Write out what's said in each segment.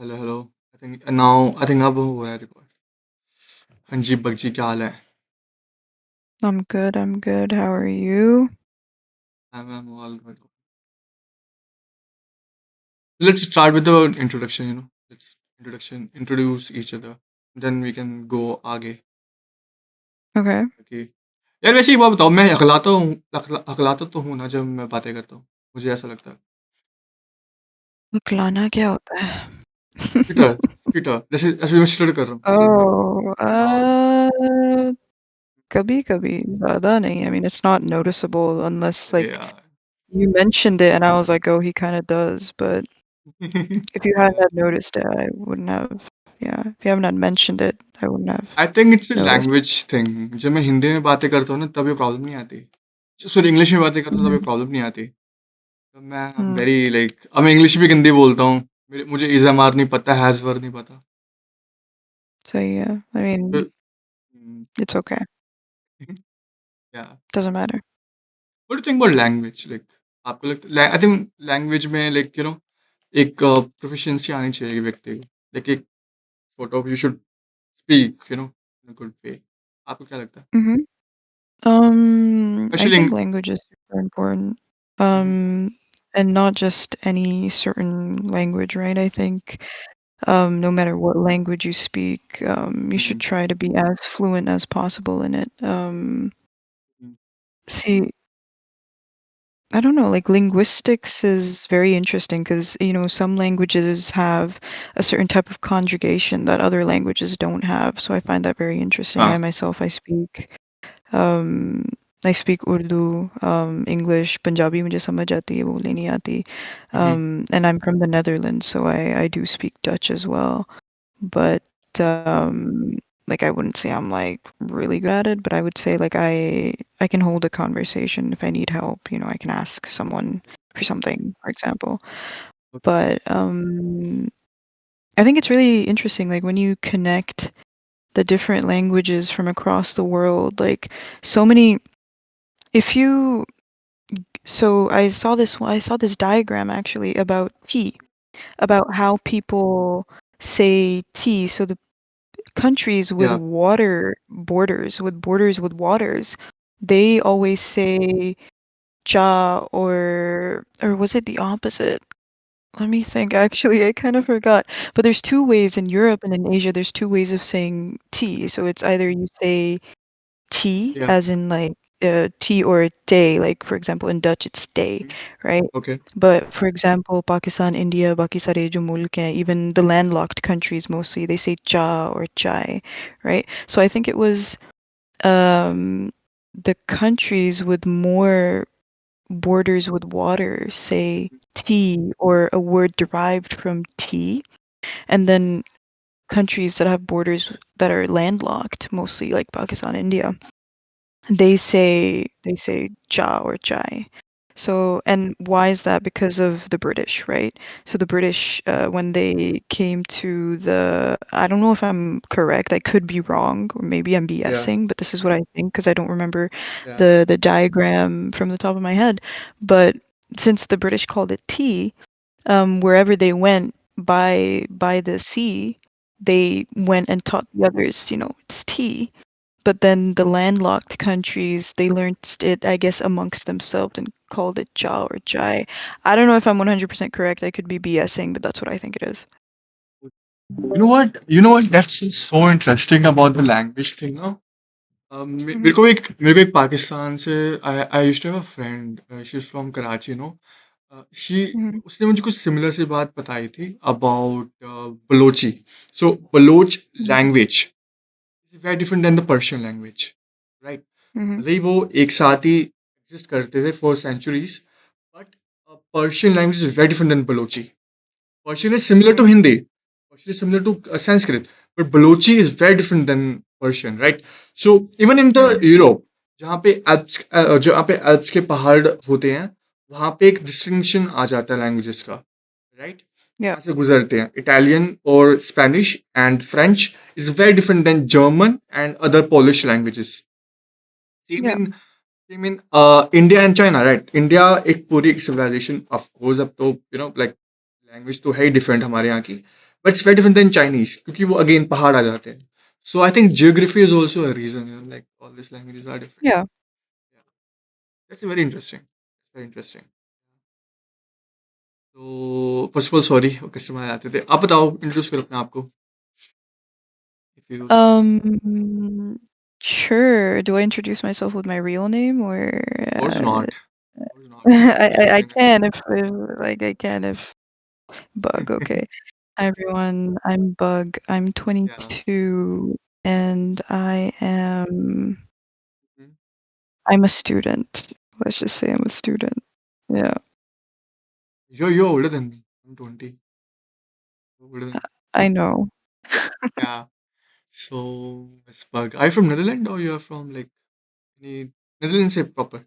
Hello hello. I think अब हो रहा है रिकॉर्ड। हाँ जी बग्जी, क्या हाल है? I'm good. I'm good. How are you? I'm all good. Let's start with the introduction. Let's introduce each other. Then we can go आगे. Okay. Okay. यार वैसे एक बात बताओ, मैं अकलाता तो हूँ ना जब मैं बातें करता हूँ। मुझे ऐसा लगता है। Baklana क्या होता है? स्किटर स्किटर जैसे जैसे मैं स्टर कर रहा हूँ ऐसे मैं Oh, हाँ। कभी-कभी ज़्यादा नहीं. I mean, it's not noticeable unless अरे like यार। you mentioned it and I was like, "Oh, he kind of does." But if you hadn't Yeah. had noticed it, I wouldn't have. Yeah, if you haven't had mentioned it, I wouldn't have I think it's a noticed. Language thing. जब मैं हिंदी में बातें करता हूँ ना तब ये problem नहीं आती। सॉरी, इंग्लिश में बातें करता हूँ तब ये Mhm. प्रॉब्लम नहीं आती। तो मैं Mm, वेरी लाइक, अब मैं इंग्लिश भी गंदी बोलता हूँ। मुझे इज़ामार नहीं पता, हैज़ वर्ड नहीं पता। so yeah, I फिर mean, it's okay. या Doesn't matter. What do think about language? Like आपको लगता आई थिंक लैंग्वेज में लाइक एक प्रोफिशिएंसी आनी चाहिए व्यक्ति को। लाइक एक sort of you should speak in a good way. आपको क्या लगता है? Mhm. I specially think language is super important. And not just any certain language, right? I think no matter what language you speak, you should try to be as fluent as possible in it. See, I don't know, like linguistics is very interesting because, some languages have a certain type of conjugation that other languages don't have. So I find that very interesting. हाँ। Um, I speak Urdu, English, Punjabi मुझे समझ आती है, बोलनी नहीं आती. And I'm from the Netherlands, so I do speak Dutch as well. But like I wouldn't say I'm like really good at it, but I would say like I can hold a conversation if I need help. I can ask someone for something, for example. But I think it's really interesting, like when you connect the different languages from across the world, like so many. If you so I saw this diagram actually about tea, about how people say tea. So the countries with या water borders, with waters, they always say cha, or was it the opposite? Let me think. Actually, I kind of forgot. But there's two ways in Europe and in Asia. There's two ways of saying tea. So it's either you say tea, या as in like tea or day. Like for example, in Dutch, it's day, right? Okay. But for example, Pakistan, India, baki sare jo mulk hain, even the landlocked countries mostly, they say cha or chai, right? So I think it was um, the countries with more borders with water say tea or a word derived from tea, and then countries that have borders that are landlocked, mostly like Pakistan, India, they say "cha" or "chai." So, and why is that? Because of the British, right? So the British, when they came to I don't know if I'm correct. I could be wrong, or maybe I'm या BSing, but this is what I think because I don't remember या the diagram from the top of my head. But since the British called it tea, wherever they went by the sea, they went and taught the others, it's tea. But then the landlocked countries, they learned it, I guess, amongst themselves and called it "cha" or "chai." I don't know if I'm 100% correct. I could be BSing, but that's what I think it is. You know what? That's so interesting about the language thing, no? Mhm, मेरे को एक पाकिस्तान से I used to have a friend, she is from Karachi, she mhm, उसने मुझे कुछ similar सी बात बताई थी about Balochi. So Baloch mhm, language is very different than the Persian language, right? mhm, भले ही वो एक साथ ही एग्जिस्ट करते थे for centuries, but Persian language is very different than Balochi. Persian is similar to mhm, Hindi. Persian is similar to Sanskrit, but Balochi is very different than Persian, right? So even in the mhm. Europe, जहाँ पे Alps के पहाड़ होते हैं, वहाँ पे एक distinction आ जाता है लैंग्वेजेस का, राइट? Yeah, वहाँ से गुजरते हैं इटालियन और Spanish and French is very different than German and other Polish languages. Same yeah. In same in India and China, right? India एक पूरी सिविलाइजेशन, ऑफ कोर्स अब तो लाइक लैंग्वेज तो है ही डिफरेंट हमारे यहाँ की, But it's very different than Chinese क्योंकि वो again पहाड़ आ जाते हैं. So I think geography is also a reason, like all these languages are different. Yeah. Yeah, that's very interesting. Very interesting. तो first of all sorry customer आते थे. आप बताओ, इंट्रोड्यूस करो अपने आप को. If you, Um, sure. Do I introduce myself with my real name or of course uh, not. Of course not. You're just I saying it. can if like I can if Bug. Okay. Hi everyone. I'm Bug. I'm Yeah. 22 and Mhm. I'm a student. Let's just say I'm a student. Yeah. You're older than me. I'm 20. You're older than me. I know. Yeah. So, Miss Bug, are you from Netherlands or you're from like any Netherlands say proper,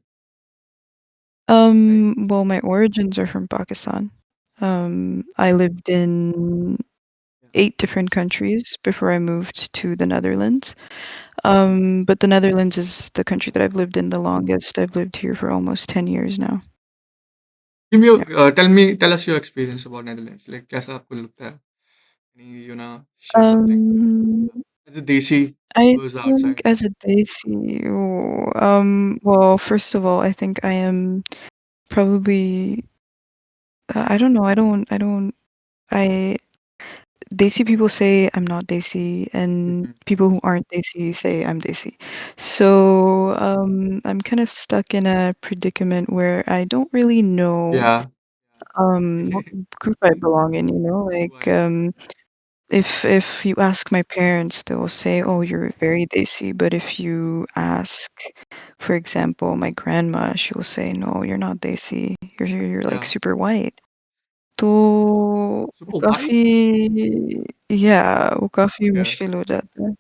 right? Well, my origins are from Pakistan. I lived in Yeah. 8 different countries before I moved to the Netherlands. But the Netherlands is the country that I've lived in the longest. I've lived here for almost 10 years now. Give me Yeah. tell us your experience about Netherlands. Like कैसा आपको लगता है? Any, share something. Um, As a Desi I who's think outside. as a Desi, well, first of all, I think I am probably, I don't know, I Desi people say I'm not Desi, and Mhm. people who aren't Desi say I'm Desi. So, I'm kind of stuck in a predicament where I don't really know, Yeah. what group I belong in, you know? Who Like, are you? if you ask my parents, they'll say, "Oh, you're very Desi," but if you ask, for example, my grandma, she'll say, "No, you're not Desi. You're like Yeah. super white." तो वो Super काफ़ी white? वो काफ़ी Okay. मुश्किल हो जाता है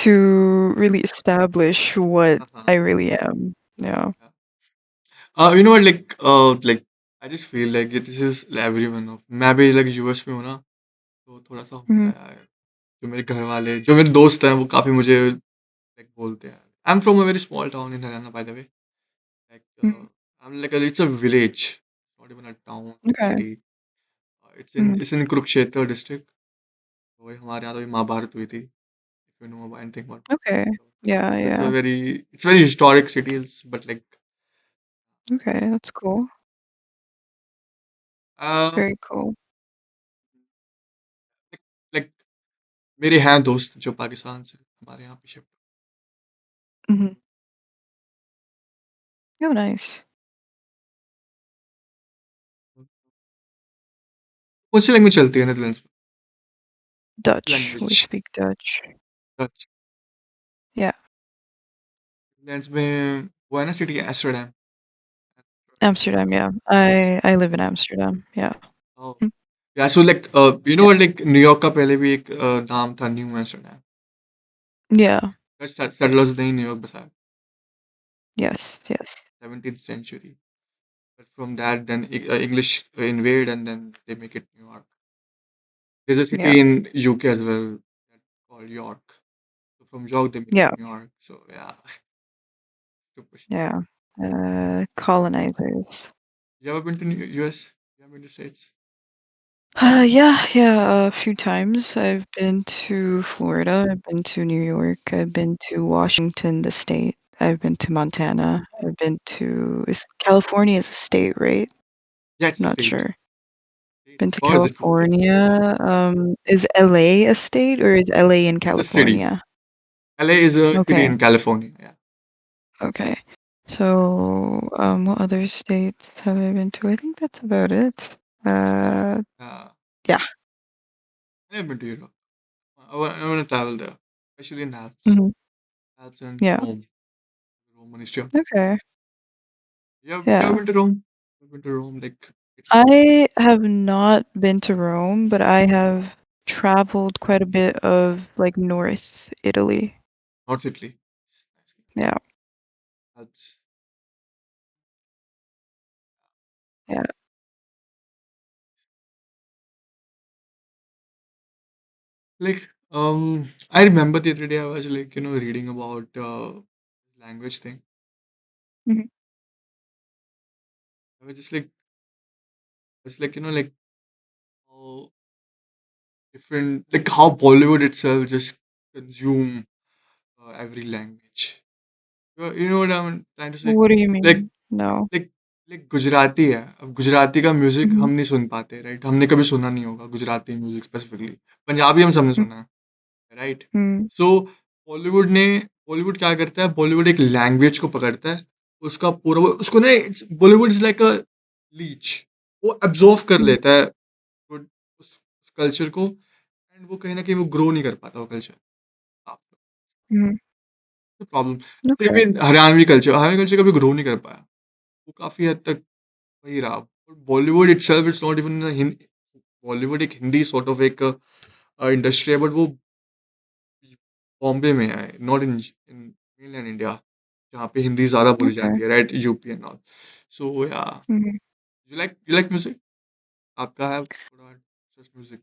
to really establish what हाँ. I really am. Yeah. Yeah. You know what, like I just feel like this is everyone of मैं भी like यूएस में हूँ ना, तो थोड़ा सा होता Mhm, है यार. जो मेरे घर वाले, जो मेरे दोस्त हैं, वो काफी मुझे like बोलते हैं. I'm from a very small town in Haryana, by the way. Like mhm. I'm like it's a village, not even a town, a Okay. city. Mhm. It's in Kurukshetra district. तो वही हमारे यहाँ तो महाभारत हुई थी. If you know about anything about Okay. Kurukshetra. Yeah, yeah. It's very historic cities, but like Okay, that's cool. uh Very cool. like मेरे हैं दोस्त जो पाकिस्तान से हमारे यहाँ पे शिफ्ट. Mhm. Oh, nice. कौन सी लैंग्वेज चलती है नेदरलैंड्स में? Dutch. We language speak Dutch. Dutch. Yeah. Netherlands में वो है ना city Amsterdam. Amsterdam, yeah. I live in Amsterdam. Yeah. Oh Mm, या so like you know yeah. What, like New York का पहले भी एक नाम था न्यू एम्स्टर्डम. Yeah. सेटलर्स ने ही न्यूयॉर्क बसाया. Yes, yes. 17th century. But from that, then English invade and then they make it New York. There's a Yeah. city in UK as well called York. So from York they make it Yeah. New York. So yeah, super shit. Yeah. Colonizers. You ever been to US? You ever been to States? Yeah, yeah, a few times. I've been to Florida, I've been to New York, I've been to Washington, the state, I've been to Montana, I've been to is California is a state, right? Yeah, it's Not state. sure. State. Been Of to course, it's a state. California. Is LA a state or is LA in It's a city. California? LA is a city Okay, in California. Yeah. okay. So, what other states have I been to? I think that's about it. Uh, Uh, yeah. I've been to Europe. I want to travel there, especially in Alps. Mhm. Alps and Yeah. Rome. Rome Monastery. Okay. You ever Yeah. been to Rome? I've been to Rome like Italy. I have not been to Rome, but I have traveled quite a bit of like North Italy. Not Italy. Yeah. Alps. Yeah. Like, I remember the other day I was like, reading about language thing. Mhm. I was just like, it's like, like how different, like how Bollywood itself just consume every language. You know what I'm trying to say? What do you Like mean? No. Like like Gujarati है, अब गुजराती का music Mhm, हम नहीं सुन पाते, right? हमने कभी सुना नहीं होगा गुजराती म्यूजिक स्पेसिफिकली। पंजाबी हम सबने mm, सुना है, राइट? mm, सो बॉलीवुड ने बॉलीवुड क्या करता है, बॉलीवुड एक लैंग्वेज को पकड़ता है, उसका पूरा उसको ना, Bollywood is like a leech, वो एब्जॉर्व कर mhm, लेता है उस कल्चर को, एंड वो कहीं ना कहीं वो ग्रो नहीं कर पाता वो culture. mhm. Problem Okay. Haryanvi culture, Haryanvi culture कभी ग्रो नहीं कर पाया, वो काफी हद तक वही रहा। Bollywood itself it's not even, Bollywood एक हिंदी सॉर्ट ऑफ एक इंडस्ट्री है, बट वो बॉम्बे में है, not in in mainland India, जहाँ पे हिंदी ज्यादा बोली Okay. जाती है, right? UP and all. So yeah, Mhm. You like music, आपका है थोड़ा music?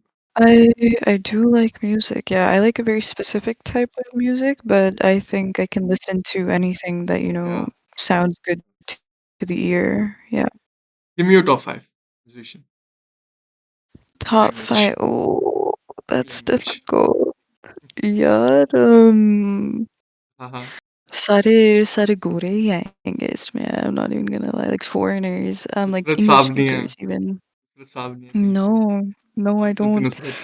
I do like music. Yeah, I like a very specific type of music, but I think I can listen to anything that, या, sounds good to the ear. Yeah. Give me your top 5 musician, Top language, 5. Oh, that's language. difficult. यार हाँ, हाँ। सारे सारे गोरे ही आएंगे इसमें. I'm not even gonna lie. Like foreigners, like Nusrat English साहब नहीं है, speakers even. नुसरत साहब नहीं है singer, No, no, I Mohammad don't. Nusrat.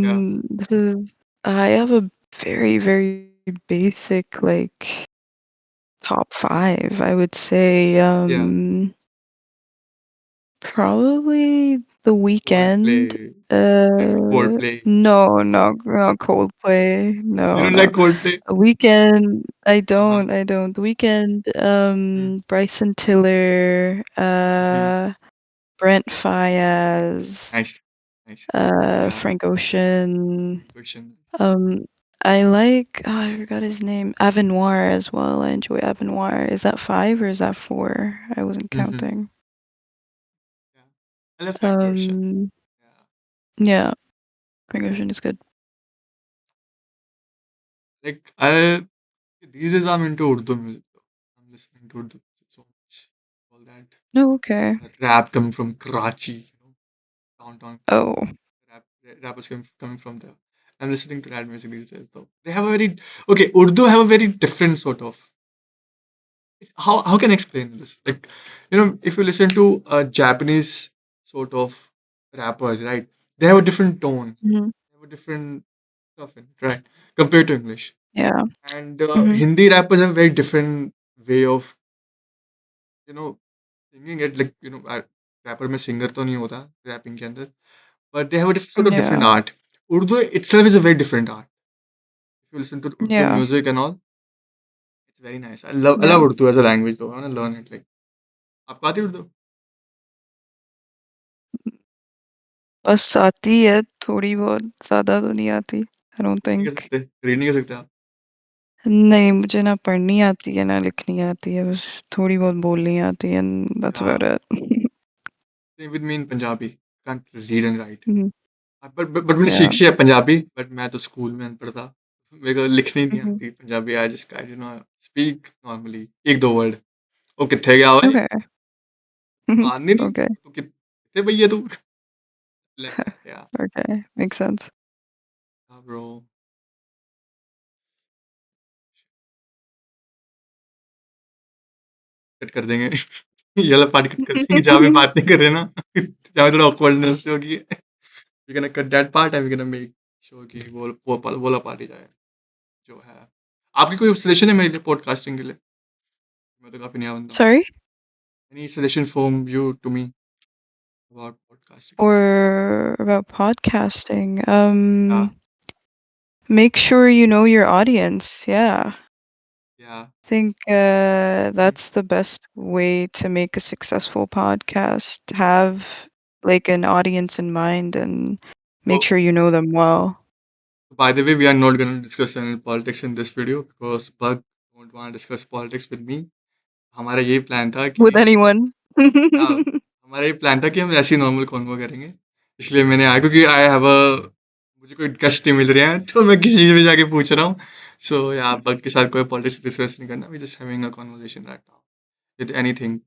Yeah, This is I have a very, very basic like top five. I would say या, probably The cold play, Weekend. Cold play, No, no, not Coldplay. You No, don't no. Like cold play? The Weekend. I हाँ, हाँ। don't. I don't. The Weekend. Hmm, Bryson Tiller. Hmm, Brent Faiyaz. Nice, nice. या, Frank Ocean. Question. Um, I like, I forgot his name. Avenoir as well. I enjoy Avenoir. Is that five or is that four? I wasn't Mhm. counting. Yeah. I love Frank Ocean. Um, Yeah. yeah, Frank Ocean is good. Like these days I'm into Urdu music though. I'm listening to Urdu music so much. All that Oh, okay. rap coming from Karachi, downtown Oh, rap, rappers coming from there. I'm listening to that music these days though. They have a very, okay, Urdu have a very different sort of, how can I explain this? Like, if you listen to Japanese sort of rappers, right? They have a different tone. mhm. They have a different stuff in it, right? Compared to English. Yeah. And Mhm. Hindi rappers have a very different way of, you know, singing it. Like, rapper में singer तो नहीं होता rapping के अंदर, but they have a sort of different Yeah. art. Urdu itself is a very different art. If you listen to Urdu Yeah. music and all, it's very nice. I love Yeah. Urdu as a language though. I want to learn it. Like, आपको आती है उर्दू? बस आती है थोड़ी बहुत, ज़्यादा तो नहीं आती. I don't नहीं कर think. सकते, रीड नहीं कर सकते आप? नहीं, मुझे ना पढ़नी आती है ना लिखनी आती है. बस थोड़ी बहुत बोलनी आती है and that's या, about it. same with me in Punjabi. Can't read and write. Mhm. But मैंने Yeah. सीखी है पंजाबी, बट मैं तो स्कूल में अनपढ़ था, मेरे को लिखनी नहीं Mhm. आती Punjabi. I just I speak normally एक दो वर्ड। ओ किथे गया ओए, Okay. आंदी नहीं, Okay. तू किथे पई है तू, लाइक दैट। या, Okay. Makes sense. Bro, cut कर देंगे। ये वाला पार्ट कट कर देंगे जहाँ पे बात नहीं कर रहे ना, जहाँ थोड़ा ऑकवर्डनेस होगी, we gonna cut that part and we gonna make sure कि वो वाला पार्ट ही जाए जो है। आपकी कोई सजेशन है मेरे लिए पॉडकास्टिंग के लिए? मैं तो काफी नया बंदा हूँ। Sorry? Any suggestion from you to me about podcasting? Or about podcasting? या, Make sure you know your audience. Yeah. या, I think that's the best way to make a successful podcast. Have like an audience in mind and make तो sure you know them well. by the way, we are not going to discuss any politics in this video because Bug don't want to discuss politics with me. हमारा ये plan था With कि, anyone. हाँ, हमारा ये plan था कि हम ऐसे ही नॉर्मल कॉन्वो करेंगे, इसलिए मैंने आया क्योंकि आई हैव अ, मुझे कोई गश्त नहीं मिल रही है तो मैं किसी भी जाके पूछ रहा हूँ। सो या, बग के साथ कोई पॉलिटिक्स डिस्कस नहीं करना, we just having a conversation right now with anything,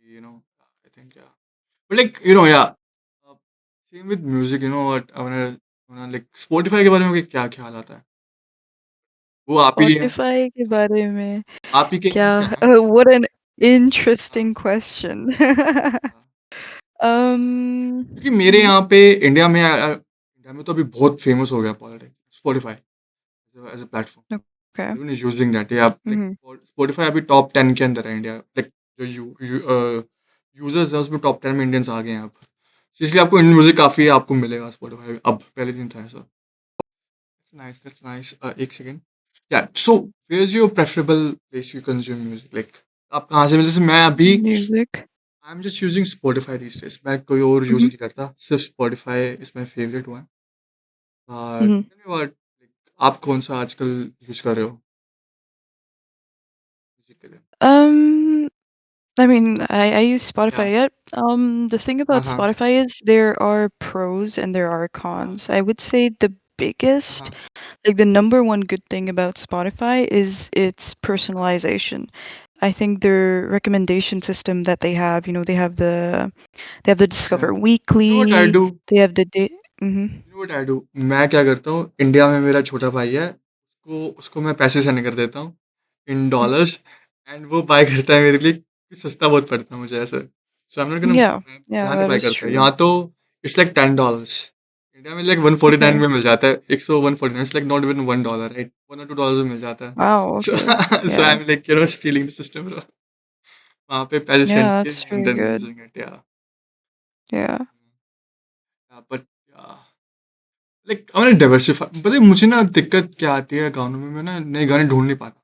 I think yeah, but like yeah, same with music, you know what, like Spotify के बारे में क्या ख्याल आता है? वो आप ही है, स्पॉटिफ़ाई के बारे में आप ही के क्या यहाँ पे है ना? व्हाट एन हाँ, इंटरेस्टिंग क्वेश्चन। हाँ। um क्योंकि मेरे mhm, यहाँ पे इंडिया में तो अभी बहुत फेमस हो गया politics Spotify as a platform. okay. Everyone is using that. Yeah like Mhm. Spotify अभी टॉप 10 के अंदर है इंडिया, लाइक जो यूजर्स हैं उसमें टॉप 10 में इंडियंस आ गए हैं अब। तो इसलिए आपको इंडियन म्यूजिक काफी आपको मिलेगा स्पॉटिफाई, अब पहले दिन था ऐसा। Nice, that's nice. एक second. Yeah so where is your preferable place you consume music, like आप कहाँ से, जैसे मैं अभी Music. I am just using Spotify these days, मैं कोई और यूज Mhm. नहीं करता, सिर्फ Spotify is my favourite one. Mhm. Tell me what, आप कौन सा आजकल यूज कर रहे हो म्यूजिक के लिए? Um, I mean, I use या Spotify yet. The thing हाँ about हाँ Spotify is there are pros and there are हाँ cons. I would say the biggest, हाँ like the number one good thing about Spotify is its personalization. I think their recommendation system that they have, they have the या Discover you know what I Weekly, do, they have the day. Mm-hmm. You know what I do, मैं क्या करता हूँ, India में मेरा छोटा भाई है, उसको उसको मैं पैसे सेंड कर देता हूँ इन डॉलर्स, एंड वो बाय करता है मेरे लिए, क्योंकि सस्ता बहुत पड़ता है मुझे ऐसे। So I am not gonna, Yeah, yeah, यहाँ से that बाय is करता है, true. यहाँ तो इट्स लाइक $10, इंडिया में लाइक 149 Okay. में मिल जाता है, 149, it's like not even $1, right, $1 or $2 में मिल जाता है। Wow, so okay. So I Yeah. Am like stealing the system, वहाँ पे पैसे सेंड Yeah, किए that's and really then good. Using it, yeah Yeah. But like I want diversify. पता है मुझे ना दिक्कत क्या आती है गानों में, मैं ना नए गाने ढूंढ नहीं पाता,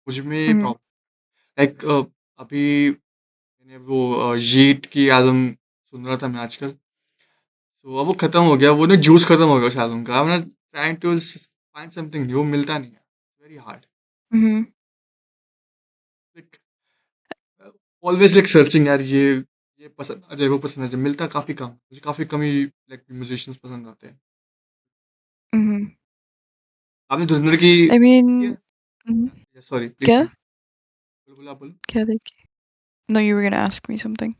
मुझ में ये Mhm. प्रॉब्लम। लाइक अभी मैंने वो यीट की एल्बम सुन रहा था मैं आजकल, तो अब वो खत्म हो गया, वो ना जूस खत्म हो गया उस एल्बम का। I am trying to find something new, मिलता नहीं है, very hard. Mhm. Like always like searching, यार ये पसंद आ जाए, वो पसंद आ जाए, मिलता काफी कम, मुझे काफी कम ही लाइक म्यूजिशियंस पसंद आते हैं। Mhm. आपने धुरंधर की I देखी mean, है? mhm. सॉरी प्लीज क्या? कंटिन्यू, बोलो बोलो, आप बोलो। क्या देखिए? No, you were gonna ask me something.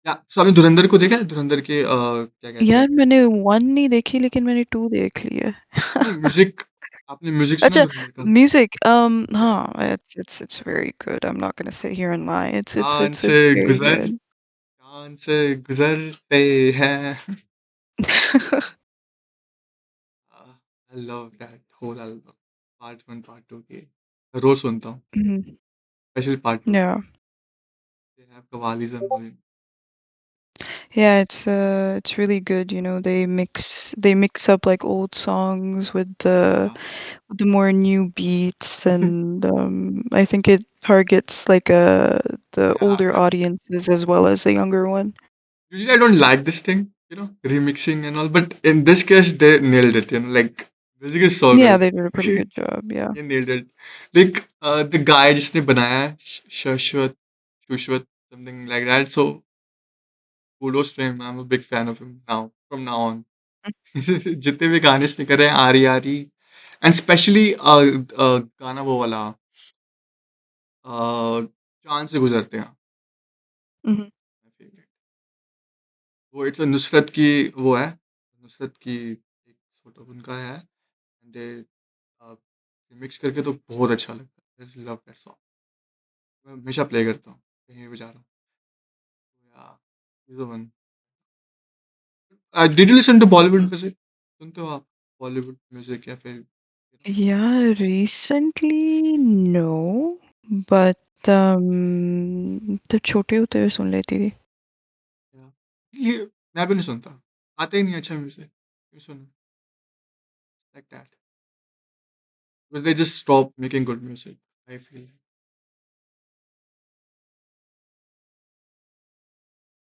या सो आपने धुरंधर को देखा है? धुरंधर के क्या कहते हैं, यार मैंने 1 नहीं देखी लेकिन मैंने 2 देख ली है। नहीं म्यूजिक, आपने म्यूजिक सुना अच्छा, धुरंधर का? music, या हाँ, it's very good. I'm not gonna sit here and lie. कान से It's very गुजर, good. कान से गुजरते हैं। I love that whole album, part 1 part 2 के रोज सुनता हूँ, Mhm. Specially part 2। Yeah. They have qawwali ज़मीन। Yeah, it's really good, they mix up like old songs या with the more new beats and I think it targets like the या older audiences as well as the younger one. Usually I don't like this thing, remixing and all, but in this case they nailed it, like music is so Yeah, good। they did a pretty good job, yeah. He nailed it। Like the guy जिसने बनाया है, Shashwat, Shushwat, something like that, so kudos to him, I'm a big fan of him now, from now on। जितने भी गाने इसने करे हैं, आरी आरी, एंड स्पेशली गाना वो वाला, चांद से गुजरते हैं, Mhm. my favorite। वो इट्स नुसरत की, वो है नुसरत की एक sort of उनका है, दे मिक्स करके तो बहुत अच्छा लगता है, आई लव दैट सॉन्ग, मैं हमेशा प्ले करता हूँ कहीं भी जा रहा हूँ। Yeah is the one. Did you listen to Bollywood music, सुनते हो आप बॉलीवुड म्यूजिक या फिर Yeah, recently no, but जब छोटे होते हुए सुन लेती थी. ये मैं भी नहीं सुनता, आते ही नहीं अच्छा म्यूजिक, क्यों सुन like that, because they just stop making good music, I feel.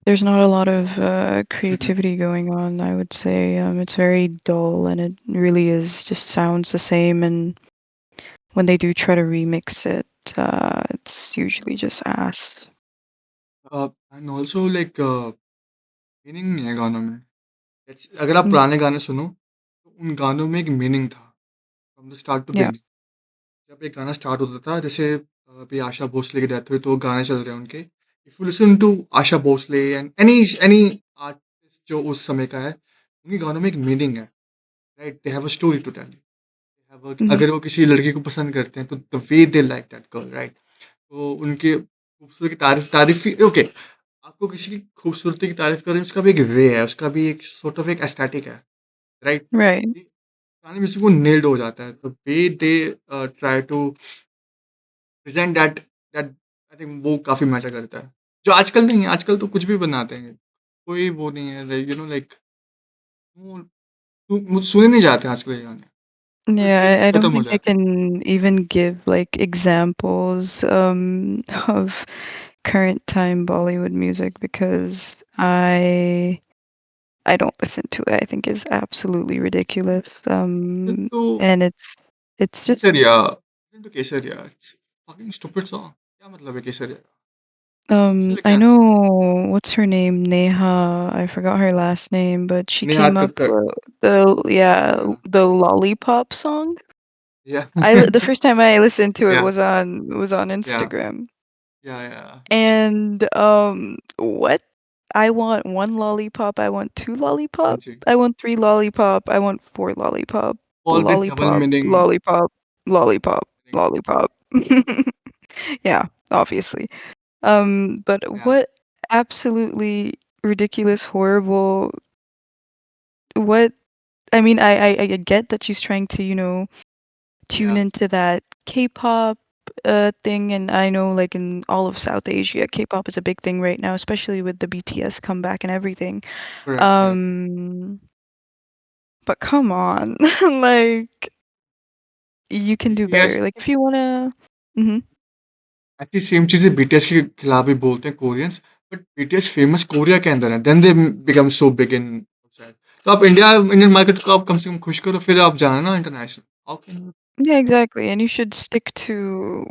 There's not a lot of creativity going on, I would say. It's very dull and it really is just sounds the same. And when they do try to remix it, it's usually just ass. And also like meaning नहीं है गानों में। अगर आप Mm, पुराने गाने सुनो, तो उन गानों में एक मीनिंग था from the start to yeah. Beginning. जब एक गाना स्टार्ट होता था, जैसे अभी आशा भोसले की डेथ हुई तो गाने चल रहे हैं उनके, if you listen to Asha Bhosle and any any artist जो उस समय का है, उनके गानों में एक मीनिंग है, right? They have a story to tell, Mhm. अगर वो किसी लड़की को पसंद करते हैं तो the way they like that girl, right? तो उनके खूबसूरती की तारीफ ही ओके, आपको किसी की खूबसूरती की तारीफ करें, उसका भी एक वे है, उसका भी एक सॉर्ट ऑफ एक एस्थेटिक है, राइट? Right. ये गाने म्यूजिक को नेल्ड हो जाता है, the way they try to present that I think वो काफी मैटर करता है, जो आजकल नहीं है। आजकल तो कुछ भी बनाते हैं, कोई वो नहीं है, लाइक सुने नहीं जाते आजकल ये गाने, वो ट्रेंड Yeah, I don't खत्म हो think I जाता है। can even give like examples of current time Bollywood music because I don't listen to it. I think it's absolutely ridiculous. Listen to And it's just Kesariya, listen to Kesariya, it's fucking stupid song, क्या मतलब है केसरिया का? केसरिया I क्या है? know what's her name, Neha. I forgot her last name, but she Neha came up Kakkar, the yeah या the lollipop song. या The first time I listened to it या was on या Instagram. या And what? I want one lollipop, I want two हाँ lollipop, जी, I want three lollipop, I want four lollipop, all with double lollipop, meaning, lollipop, lollipop, lollipop. Yeah, obviously. But या what absolutely ridiculous, horrible, what I mean, I get that she's trying to, tune या into that K-pop thing, and I know like in all of South Asia, K-pop is a big thing right now, especially with the BTS comeback and everything. Correct, Um, but come on, like you can do BTS better. Like if you wanna, hmm ऐसी same चीजें BTS के खिलाफ भी बोलते हैं Koreans, but BTS famous Korea के अंदर है, then they become so big in outside. तो आप इंडियन मार्केट को आप कम से कम खुश करो, फिर आप जाना ना international. How can yeah, exactly. And you should stick to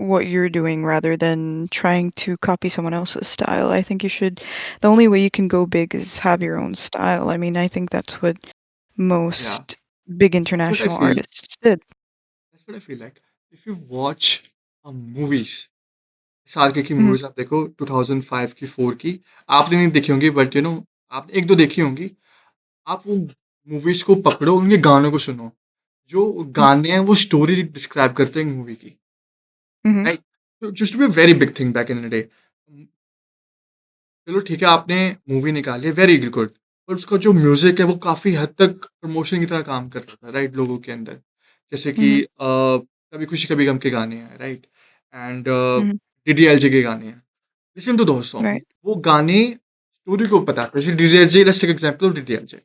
what you're doing rather than trying to copy someone else's style. I think you should. The only way you can go big is have your own style. I mean, I think that's what या most big that's what I international feel, artists did. That's what I feel like if you watch movies, साल की Mhm, movies आप देखो 2005 की 4 की, आपने नहीं देखी होंगी, बट आपने एक दो देखी होंगी। आप वो मूवीज को पकड़ो, उनके गानों को सुनो, जो mhm, गाने हैं वो स्टोरी डिस्क्राइब करते हैं मूवी की, mhm, राइट? तो just be very big thing back in the day. चलो ठीक है, आपने मूवी निकाली है, वेरी गुड, पर उसका जो म्यूजिक है वो काफी हद तक प्रमोशन की तरह काम करता था, राइट? लोगों के अंदर, जैसे कि mhm, कभी खुशी कभी गम के गाने हैं, राइट? And mhm. डीडीएलजे के गाने हैं, listen to those song, Right. वो गाने स्टोरी को बताते हैं। जैसे DDLJ, let's take example of DDLJ,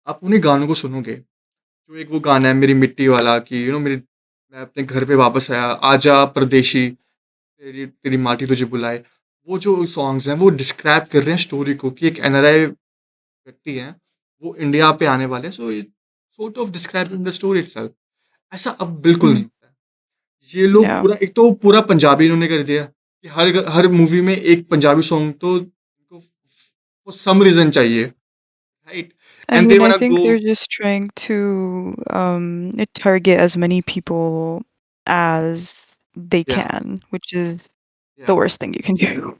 आप उन्हीं गानों को सुनोगे, जो एक वो गाना है मेरी मिट्टी वाला, कि मेरी, मैं अपने घर पे वापस आया, आजा परदेशी, तेरी तेरी माटी तुझे बुलाए, वो जो सॉन्ग्स हैं वो डिस्क्राइब कर रहे हैं स्टोरी को, कि एक एनआरआई व्यक्ति हैं, वो इंडिया पे आने वाले हैं, so sort of describing the story itself. ऐसा अब बिल्कुल नहीं Mhm. होता है। ये लोग Yeah. पूरा, एक तो पूरा पंजाबी इन्होंने कर दिया, कि हर हर मूवी में एक पंजाबी सॉन्ग तो इनको फॉर सम रीजन चाहिए, right? I and they mean, I वांना think go, they're just trying to target as many people as they या can, which is the या worst thing you can do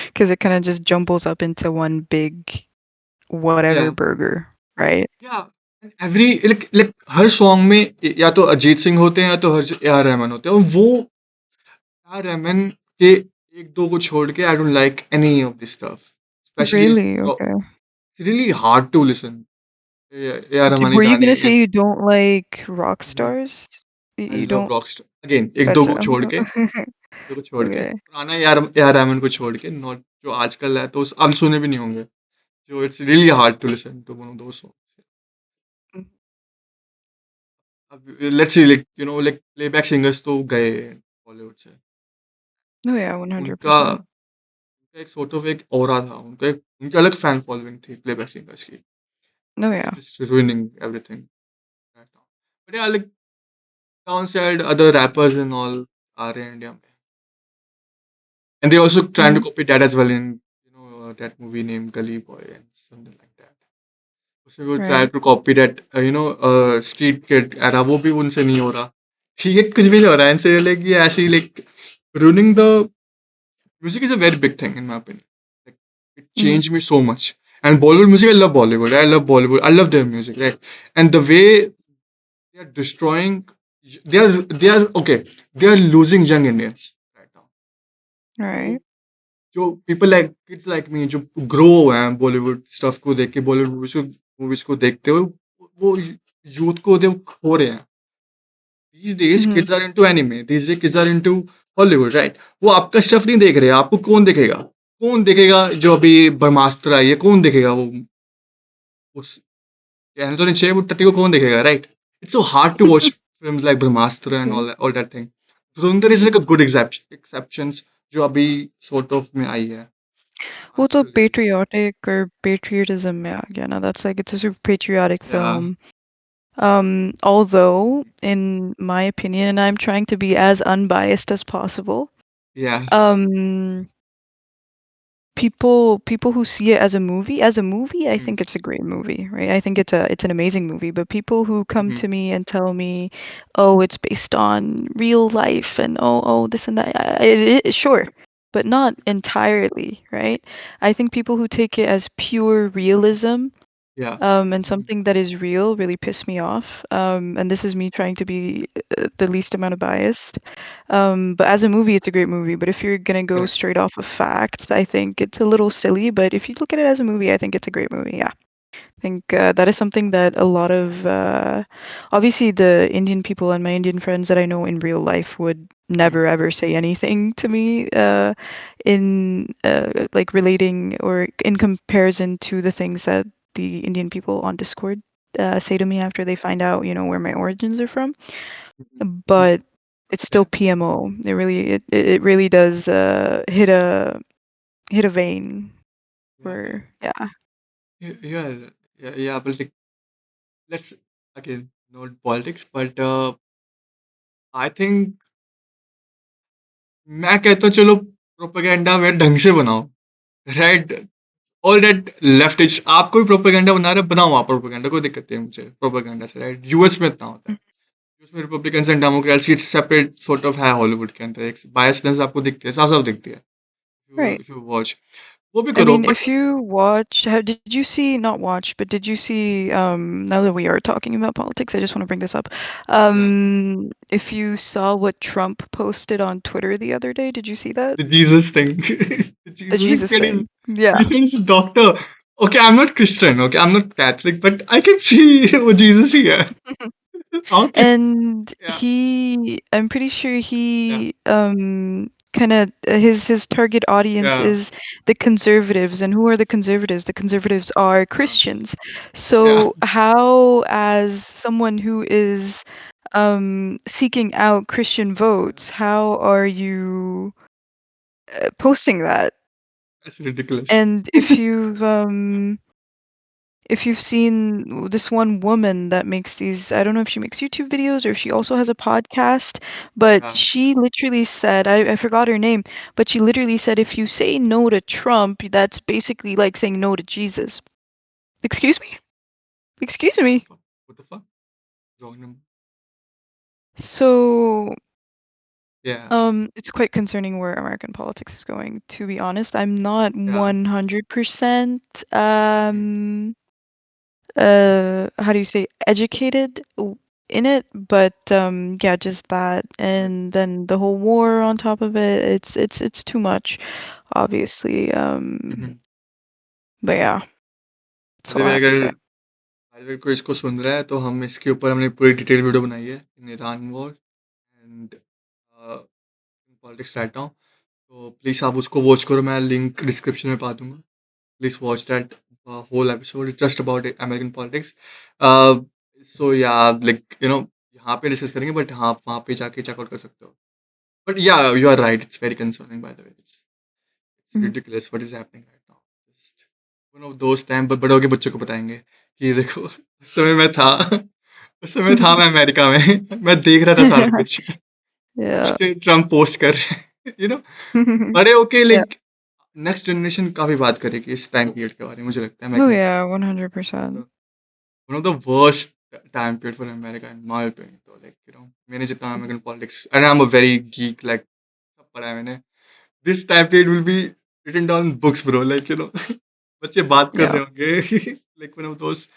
because it kind of just jumbles up into one big whatever या burger, right? या every like हर song में या तो अरिजीत सिंह होते हैं, या तो हर ए आर रहमान होते हैं, और वो यार रेमन के एक दो को छोड़ के I don't like any of this stuff, specially Really? Okay. It's really hard to listen A R Okay. Rahman के Were you गाने। gonna say you don't like rock no, stars? I You love don't. Rockstar again, एक दो Gotcha. को छोड़ के, दो को छोड़ के, Okay. पुराना ए आर रहमान को छोड़ के, नॉट जो आजकल है, तो अब सुने भी नहीं होंगे, जो it's really hard to listen to one of those songs. Mm. अब let's see, like like playback singers तो गए बॉलीवुड से, Oh yeah, उनका 100%. एक सॉर्ट ऑफ एक ऑरा था, उनकी अलग फैन फॉलोइंग थी प्लेबैक सिंगर्स की। Oh They're yeah. just ruining everything right now. But yeah, like downside, other rappers and all are in India, and they also trying to Mhm. copy that as well in that movie named Gully Boy and something like that. उसमें वो try Right. to copy that street kid era, वो भी उनसे नहीं हो रहा। ठीक है, कुछ भी नहीं हो रहा है इनसे, like ये ऐसे ही like ruining the music is a very big thing in my opinion. Like it Mhm. changed me so much. And Bollywood music, I love Bollywood. I love Bollywood. I love their music, right? And the way they are destroying, they are okay. They are losing young Indians right now. Right. जो जो people like kids like me जो grow हुए हैं Bollywood stuff को देख के Bollywood movies को देखते हुए वो यूथ को दे खो रहे हैं. These days Mhm. kids are into anime. These days kids are into Hollywood, right? वो आपका स्टफ नहीं देख रहे. आपको कौन देखेगा जो अभी ब्रह्मास्त्र आई है? कौन देखेगा वो उस कहने तो नहीं चाहिए वो टट्टी को कौन देखेगा, right? It's so hard to watch films like Brahmastra and Okay. all that thing. Dhurandhar is like a good exceptions जो अभी sort of में आई है वो तो आजकल की. patriotic or patriotism में आ गया ना. That's like it's a super patriotic Yeah, film. Although, in my opinion, and I'm trying to be as unbiased as possible, yeah. um, people who see it as a movie, I Mm, think it's a great movie, right? I think it's an amazing movie. But people who come mhm. to me and tell me, "Oh, it's based on real life," and "Oh, this and that," sure, but not entirely, right? I think people who take it as pure realism Yeah. and Mhm. something that is real really piss me off. And this is me trying to be the least amount of biased. But as a movie, it's a great movie. But if you're gonna go Correct. straight off of facts, I think it's a little silly. But if you look at it as a movie, I think it's a great movie. Yeah, I think that is something that a lot of obviously the Indian people and my Indian friends that I know in real life would Mhm. never ever say anything to me in like relating or in comparison to the things that the Indian people on Discord say to me after they find out, where my origins are from. Mhm. Mhm. But it's still Yeah. PMO. It really does hit a vein Yeah. Yeah. for yeah. Yeah. Yeah. Yeah. But like, let's again not politics, but I think मैं कहता हूँ चलो propaganda में ढंग से बनाओ, right? All that लेफ्टिश आप कोई प्रोपेगेंडा बना रहे हो, बनाओ आप प्रोपेगेंडा, कोई दिक्कत नहीं है मुझे प्रोपेगेंडा से, राइट? यूएस में इतना होता है. यूएस में रिपब्लिकन्स एंड डेमोक्रेट्स की सेपरेट सॉर्ट ऑफ है हॉलीवुड के अंदर, एक बायसनेस आपको दिखती है, साफ साफ दिखती है. Right. इफ यू वॉच वो भी I करो mean, but if you watch, did you see, not watch, but did you see, now that we are talking about politics, I just want to bring this up. या If you saw what Trump posted on Twitter the other day, did you see that? The Jesus thing the The Jesus Jesus thing thing. Yeah. he sends doctor. Okay, I'm not Christian, okay, I'm not Catholic, but I can see वो Jesus ही है. Okay. And Yeah, I'm pretty sure yeah, he kind of his target audience yeah, is the conservatives. And who are the conservatives? The conservatives are yeah, Christians. yeah. So how, as someone who is seeking out Christian votes, how are you posting that? That's ridiculous. And if you've seen this one woman that makes these, I don't know if she makes YouTube videos or if she also has a podcast, but Yeah, she literally said, I forgot her name, but she literally said, if you say no to Trump, that's basically like saying no to Jesus. Excuse me? Excuse what the me. fuck? What the fuck? Wrong number. So, Yeah, it's quite concerning where American politics is going, to be honest. I'm not yeah. 100% Mm, how do you say, educated in it, but yeah, just that, right. and then the whole war on top of it, it's too much, obviously. Mhm. But yeah, that's By the all I way, have to अगर say. अगर कोई इसको सुन रहा है तो हम इसके ऊपर हमने पूरी डिटेल वीडियो बनाई है in Iran war and politics right now. तो प्लीज आप उसको वॉच करो, मैं लिंक डिस्क्रिप्शन में पा दूंगा. Please watch that whole episode. It's just about American politics. So yeah, like यहाँ पे डिस्कस करेंगे बट हाँ वहाँ पे जाके चेकआउट कर सकते हो. But yeah, you are right. It's very concerning, by the way. It's Mhm. ridiculous what is happening right now. Just one of those time, but बड़े होके बच्चों को बताएंगे कि देखो उस समय मैं था, उस समय था मैं अमेरिका में, मैं देख रहा था सारा कुछ. Yeah. ऐसे ट्रम्प पोस्ट कर रहे हैं, बड़े होके Yeah. लाइक नेक्स्ट जनरेशन काफी बात करेगी इस टाइम पीरियड के बारे में, मुझे लगता है. मैं Oh कहूँ yeah, 100%. one of the worst time period for America in my opinion. So like मैंने जितना American politics and I'm a very geek, like सब पढ़ा है मैंने. This time period will be written down in books, bro. Like बच्चे बात कर Yeah. रहे होंगे like one of those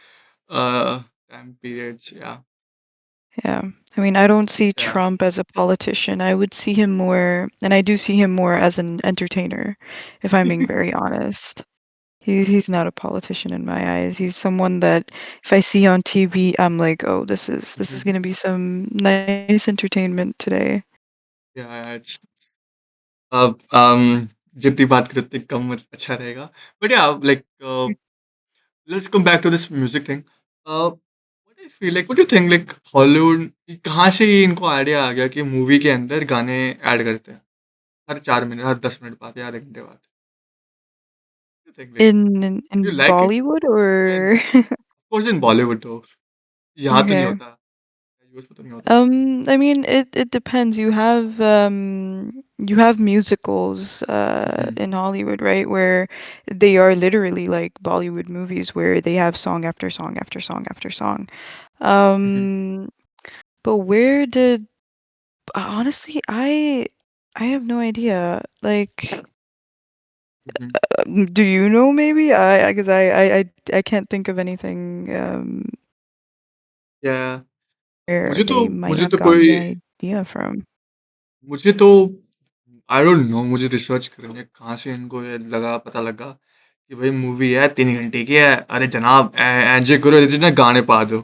time periods या Yeah. I mean, I don't see या Trump as a politician. I would see him more, and I do see him more as an entertainer, if I'm being very honest. He's not a politician in my eyes. He's someone that if I see on TV, I'm like, oh, this is gonna be some nice entertainment today. या it's जितनी बात करें उतनी कम अच्छा रहेगा but या like let's come back to this music thing. What I feel like, what do you think like Hollywood कहाँ से ये इनको आइडिया आ गया कि मूवी के अंदर गाने ऐड करते हैं हर 4 मिनट हर 10 मिनट बाद या आधे घंटे बाद you think like you In like it Bollywood and or of course in Bollywood though यहाँ तो नहीं okay. होता यूएस में तो नहीं होता I mean, it depends. You have musicals hmm in Hollywood, right? Where they are literally like Bollywood movies where they have song after song after song after song. Hmm Um, but where did honestly, I have no idea. Like, hmm do you know maybe? I because I can't think of anything या where मुझे तो they might मुझे have तो gotten कोई the idea from. मुझे तो I don't know मुझे research करने कहाँ से इनको ये लगा पता लगा कि भाई मूवी है 3 घंटे की है अरे जनाब एंजॉय करो ਇਹਦੇ 'ਚ ना गाने पा दो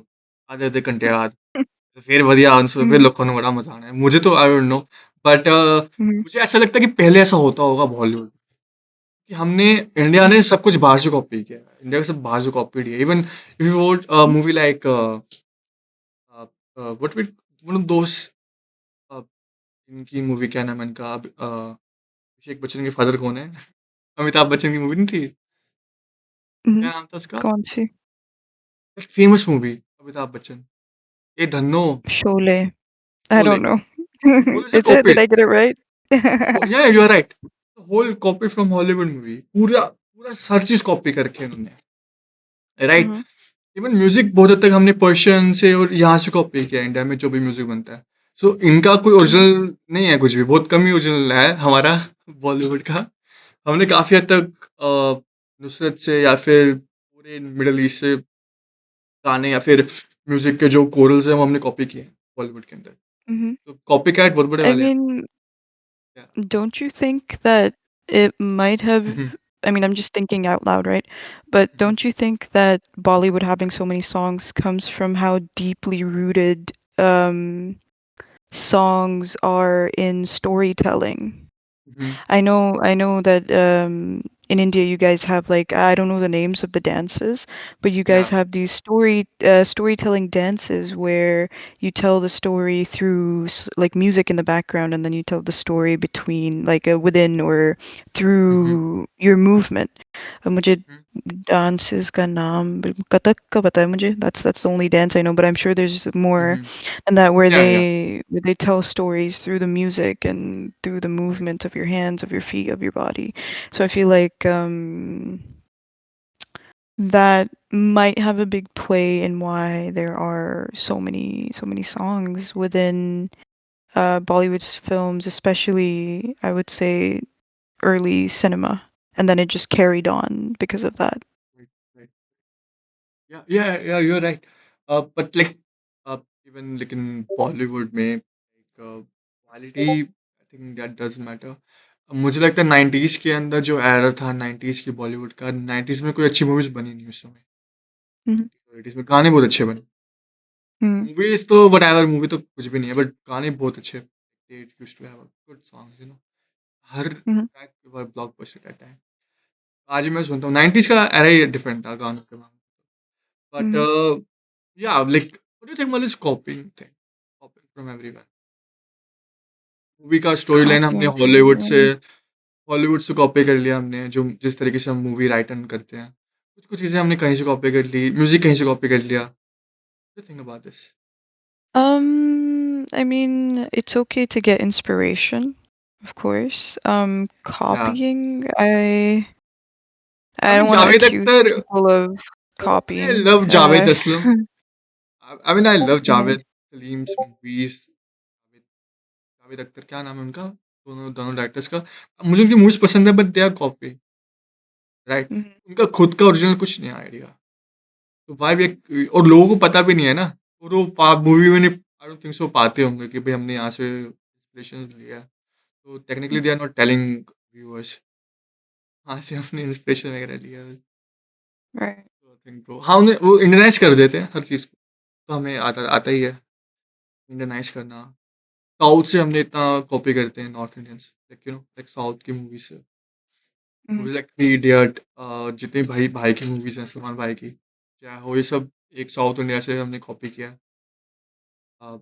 आधे आधे घंटे बाद तो फिर बढ़िया फिर Mhm, लोगों को बड़ा मजा आना है मुझे तो I don't know but mhm, मुझे ऐसा लगता है कि पहले ऐसा होता होगा बॉलीवुड कि हमने इंडिया ने mhm, सब कुछ बाहर से कॉपी किया है इंडिया का सब बाहर से कॉपी है even if you watch movie like what we one of those इनकी मूवी क्या नाम है इनका अभिषेक बच्चन के फादर कौन है अमिताभ बच्चन की मूवी नहीं थी क्या mhm. नाम था उसका कौन सी? फेमस मूवी अमिताभ बच्चन ए Dhanno Sholay. I Sholay don't know. Sholay से Is it? Did copied I get it right? Yeah you are right whole copy from Hollywood movie पूरा पूरा हर चीज कॉपी करके उन्होंने राइट Mhm, इवन म्यूजिक बहुत हद तक हमने पर्शियन से और यहाँ से कॉपी किया इंडिया में जो भी म्यूजिक बनता है सो इनका कोई mhm, ओरिजिनल नहीं है कुछ भी बहुत कम ही ओरिजिनल है हमारा बॉलीवुड का हमने काफी हद तक नुसरत से या फिर पूरे मिडल ईस्ट से गाने या फिर म्यूजिक के जो कोरल्स हैं वो हमने कॉपी किए हैं बॉलीवुड के अंदर mhm. तो कॉपी कैट बहुत बड़े I वाले हैं mean, क्या don't you think that it might have hmm, I mean, I'm just thinking out loud, right? But hmm, don't you think that Bollywood having so many songs comes from how deeply rooted songs are in storytelling? Hmm, I know that in India you guys have like I don't know the names of the dances, but you या guys have these storytelling dances where you tell the story through like music in the background, and then you tell the story between like within or hmm, through your movement. मुझे हम्म, dances का नाम कथक का पता है मुझे. That's the only dance I know, but I'm sure there's more hmm, and that या where they tell stories through the music and through the movement of your hands, of your feet, of your body. So I feel like that might have a big play in why there are so many songs within Bollywood's films, especially I would say early cinema, and then it just carried on because of that. Right yeah you are right but like even लेकिन बॉलीवुड में quality I think that does matter मुझे लगता है 90s के अंदर जो era था 90s की बॉलीवुड का 90s में कोई अच्छी मूवीज बनी नहीं उस समय Mhm, 90s और 80s में गाने बहुत अच्छे बने mhm, मूवीज तो वट एवर मूवी तो कुछ भी नहीं है बट गाने बहुत अच्छे it used to have good songs you know हर mhm, track blockbuster at time आज भी मैं सुनता हूँ 90s का एरा ही डिफरेंट था गानों के मामले but mhm. yeah like what do you think about this copying thing copying from everyone movie का स्टोरी लाइन हमने Copying from everyone. हॉलीवुड से कॉपी कर लिया हमने जो जिस तरीके से हम मूवी राइट करते हैं कुछ कुछ चीजें हमने कहीं से कॉपी कर ली म्यूजिक कहीं से कॉपी कर लिया think about this I mean, it's okay to get inspiration, of course. या Copying, I I don't mean want to Javed accuse Akhtar people of I copying. Love Javed Aslam I mean I love Yeah. Javed Salim's movies Javed Javed Akhtar क्या नाम है उनका दोनों दोनों directors का मुझे उनकी मूवीज पसंद है but they are copy right? Mhm. उनका खुद का ओरिजिनल कुछ नहीं आइडिया। तो व्हाई वी और लोगों को पता भी नहीं है ना, और वो मूवी में नहीं, आई डोंट थिंक सो पाते होंगे कि भाई हमने यहाँ से इंस्पिरेशन लिया है। तो technically they are not telling viewers कहाँ से हमने इंस्पिरेशन वगैरह लिया है। Right. तो आई थिंक ब्रो, हाँ, उन्हें वो इंडियनाइज कर देते हैं हर चीज़ को, तो हमें आता आता ही है इंडियनाइज करना। साउथ से हमने इतना कॉपी करते हैं north Indians, like like south की मूवी से, Mhm. Movies like three idiot, जितने भाई भाई की मूवीज हैं, सलमान भाई की चाहे हो, ये सब एक साउथ इंडिया से हमने कॉपी किया है।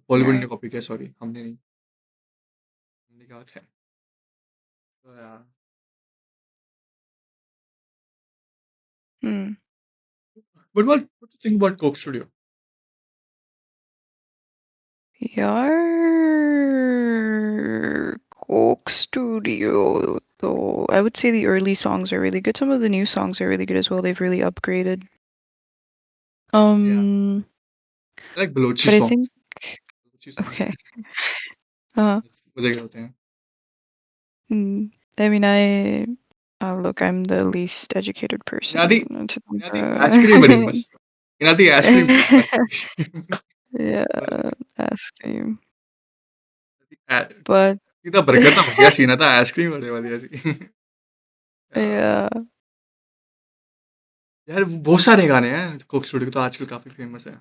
बॉलीवुड ने Right. कॉपी किया, सॉरी हमने नहीं, हमने क्या होता है। तो यार, Hmm. But what do think about Coke studio? Yar Coke Studio, though I would say the early songs are really good. Some of the new songs are really good as well. They've really upgraded. या Um, like Balochi but I think songs, Balochi songs okay. Uh, मजे के होते हैं। I mean, look, I'm the least educated इनादी person to इनादी ice cream बड़ी the. बस, इनादी ice cream बड़ी बस। Yeah, बस ice cream. आ- But सीधा बर्गर तो बढ़िया सीन था, आइसक्रीम बड़े बढ़िया सी। यार, yeah. यार बहुत सारे गाने हैं कोक स्टूडियो के, तो आजकल काफी फेमस है।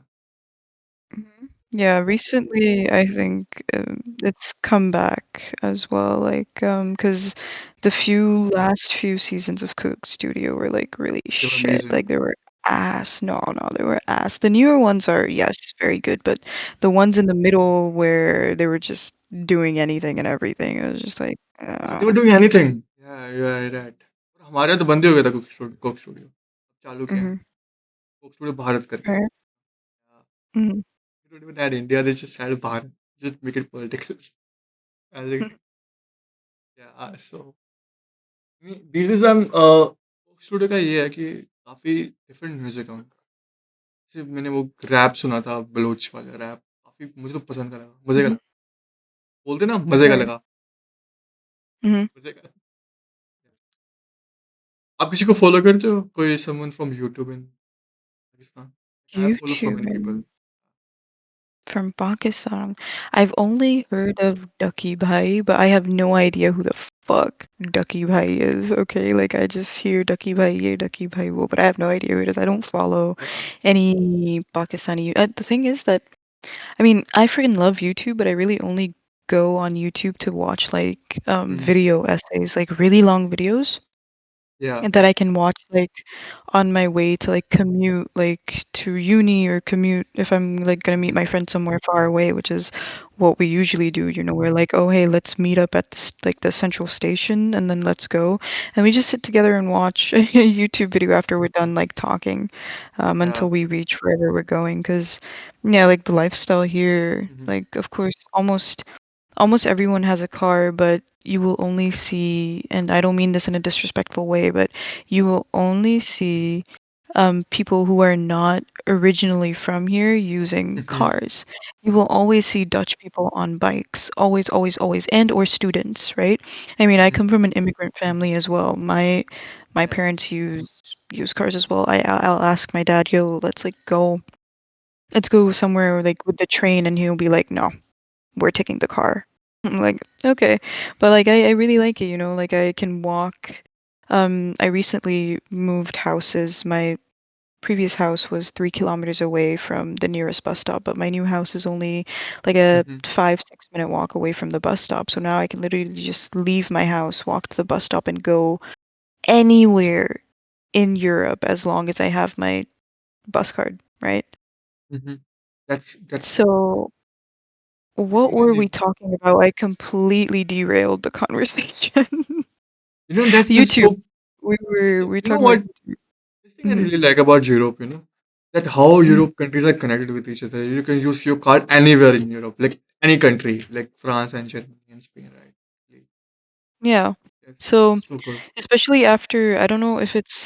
Mhm. Yeah, recently I think it's come back as well, like because the last few seasons of Cook Studio were like really They were shit. amazing. Like they were ass. No, no, they were ass. The newer ones are yes, very good, but the ones in the middle where they were just doing anything and everything, it was just like, Yeah, they were doing anything. Yeah, yeah, right. और हमारे यहाँ तो बंद ही हो गया था Coke studio, चालू किया है mm-hmm. कोक स्टूडियो भारत करके। Right. Mm-hmm. They don't even add India, they just add Bharat, just make it political. I think, yeah, so this is Coke studio का ये है कि काफी डिफरेंट म्यूजिक है उनका। जैसे मैंने वो रैप सुना था, बलोच वाला रैप, काफी मुझे तो पसंद का लगा, मजे का Mm-hmm. लगा। बोलते ना मजे का Right. लगा, Mm-hmm. मजे का। आप किसी को फॉलो करते हो, कोई someone from YouTube in Pakistan? I follow so many people. YouTube. From Pakistan. I've only heard of Ducky Bhai, but I have no idea who the fuck Ducky Bhai is. Okay, like I just hear Ducky Bhai ye, Ducky Bhai wo, but I have no idea who it is. I don't follow Yeah. any Pakistani. The thing is that I mean I freaking love YouTube, but I really only go on YouTube to watch like Mhm. video essays, like really long videos Yeah. and that I can watch like on my way to like commute like to uni or commute if I'm like gonna meet my friend somewhere far away, which is what we usually do. We're like, oh hey, let's meet up at this like the central station and then let's go. And we just sit together and watch a YouTube video after we're done like talking Yeah. until we reach wherever we're going. Cause yeah, like the lifestyle here, Mhm. like of course almost everyone has a car, but you will only see, and I don't mean this in a disrespectful way, but you will only see people who are not originally from here using Mhm. cars. You will always see Dutch people on bikes, always, always, always, and or students, right? I mean, I Mhm. come from an immigrant family as well. My Yeah. parents use cars as well. I'll ask my dad, yo, let's go somewhere like with the train, and he'll be like, no, we're taking the car. I'm like, okay. But like I really like it, like I can walk. I recently moved houses. My previous house was 3 kilometers away from the nearest bus stop, but my new house is only like a Mhm. 5, 6 minute walk away from the bus stop. So now I can literally just leave my house, walk to the bus stop, and go anywhere in Europe as long as I have my bus card, right? Mhm. That's So what were we really, talking about? I completely derailed the conversation. that's YouTube. so, We were you know talking about what? YouTube. The thing I Mhm, really like about Europe, that how mhm. Europe countries are connected with each other. You can use your card anywhere in Europe, like any country, like France and Germany and Spain, right? Like, Yeah. that's So, so good. especially after, I don't know if it's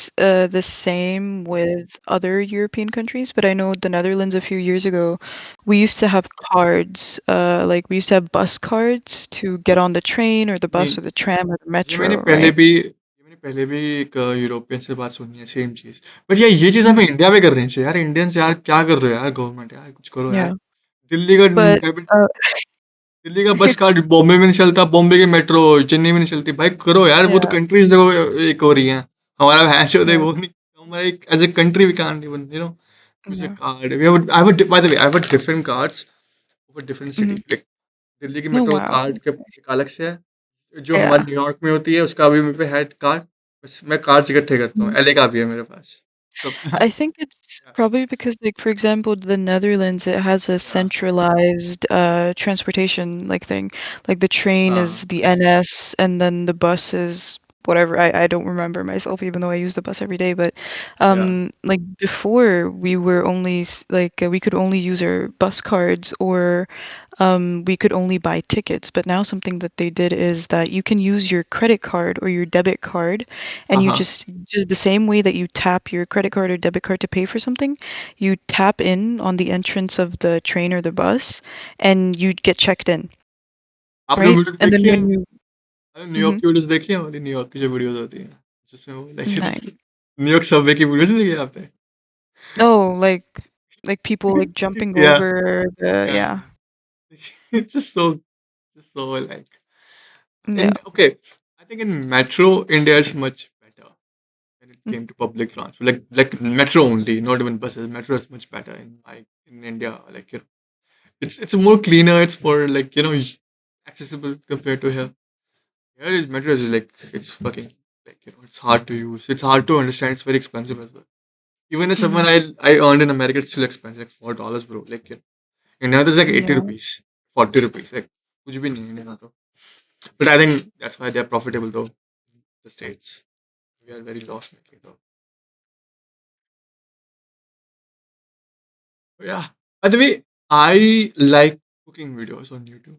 the same with other European countries, but I know the Netherlands a few years ago, we used to have cards, like we used to have bus cards to get on the train or the नहीं, bus or the tram or the ये मैंने metro, पहले right? भी पहले भी एक European से बात सुनी है सेम चीज़। बट यार ये चीज़ हमें Mhm. इंडिया में करनी चाहिए यार, इंडियंस यार क्या कर रहे हो यार गवर्नमेंट यार कुछ करो यार। Yeah. दिल्ली का But डेबिट दिल्ली का बस कार्ड बॉम्बे में नहीं चलता, बॉम्बे की मेट्रो चेन्नई में नहीं चलती। भाई करो यार, वो तो yeah, कंट्रीज़ देखो एक हो रही हैं। हमारा भैंस-चोद है yeah, वो नहीं, हमारा एक as a country we can't even use a yeah. card. We have a, I have a, by the way, I have a different cards for different Mhm. cities. Like Delhi की Oh, मेट्रो wow. कार्ड के एक अलग से है, जो हमारे Yeah. New York में होती है उसका भी मेरे पे है कार्ड। बस मैं कार्ड्स इकट्ठे करता हूँ, Mhm. एलए का भी है मेरे पास। तो I think it's या probably because, like, for example, the Netherlands, it has a या centralized transportation like thing. Like the train is हाँ, the NS, and then the bus is whatever. I don't remember myself, even though I use the bus every day. But या like before, we were only like we could only use our bus cards, or we could only buy tickets. But now something that they did is that you can use your credit card or your debit card, हाँ, and you हाँ। just the same way that you tap your credit card or debit card to pay for something, you tap in on the entrance of the train or the bus, and you get checked in, आपने right? Videos And then देखी है? when you अरे New York mhm, की videos देखी है? वाली New York की जो वीडियोस होती हैं, जिसमें वो nice. न्यूयॉर्क सबवे की वीडियोस नहीं देखी है आपने? Oh, like people like jumping या over the या yeah. it's just so like Yeah. in okay, I think in metro India is much better when it Mm, came to public transport. Like metro only, not even buses. Metro is much better in India. It's more cleaner. It's more accessible compared to here. Here is metro is like it's fucking it's hard to use. It's hard to understand. It's very expensive as well. Even if someone mhm. I earned in America, it's still expensive, like $4, bro. India is like 80 Yeah. rupees, 40 rupees. Like कुछ भी नहीं है India का तो. But I think that's why they're profitable though. The states. We are very loss making though. But yeah. By the way, I like cooking videos on YouTube.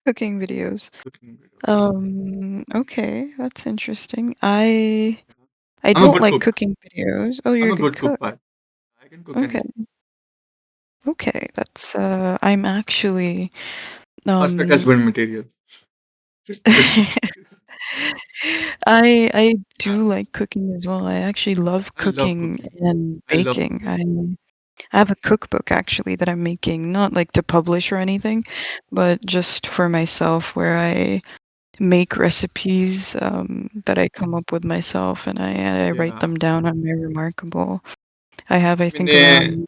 Cooking videos. Cooking videos. Okay, that's interesting. I I'm a don't good like cook. cooking videos. Oh, I'm you're a a good good cook, cook. but I can cook Okay. anything. Okay. That's I'm actually Perfect um husband material. I Yeah, do like cooking as well. I actually love I love cooking cooking. and I love baking. cooking. I have a cookbook actually that I'm making, not like to publish or anything, but just for myself, where I make recipes that I come up with myself, and I write Yeah. them down on my Remarkable. I have, I think, मैंने around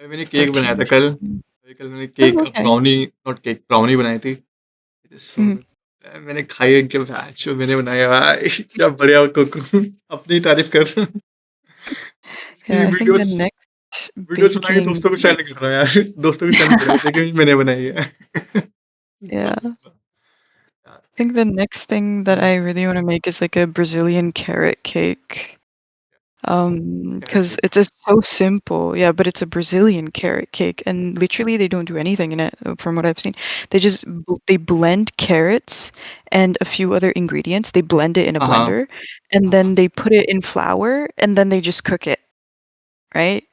मैंने cake बनाया 13 था or कल। something. अभी कल मैंने Oh, cake okay. Brownie not cake brownie बनाई थी। It is so Mhm. Good. मैंने खाई है कि जो मैंने बनाया भाई क्या बढ़िया कुक हूँ। अपनी तारीफ कर रहा हूँ। इसकी Yeah, I think the videos next videos बना के baking, दोस्तों को सेंड कर रहा हूँ यार। दोस्तों को सेंड कर रहा हूँ देखिए मैंने बनाई है। yeah, बहुत I यार। think the next thing that hmm, I really want to make is like a Brazilian carrot cake. Carrot Because cake. it's just so simple. Yeah, but it's a Brazilian carrot cake, and literally they don't do anything in it, from what I've seen. They blend carrots and a few other ingredients. They blend it in a हाँ हाँ blender, and हाँ then हाँ they put it in flour, and then they just cook it, right?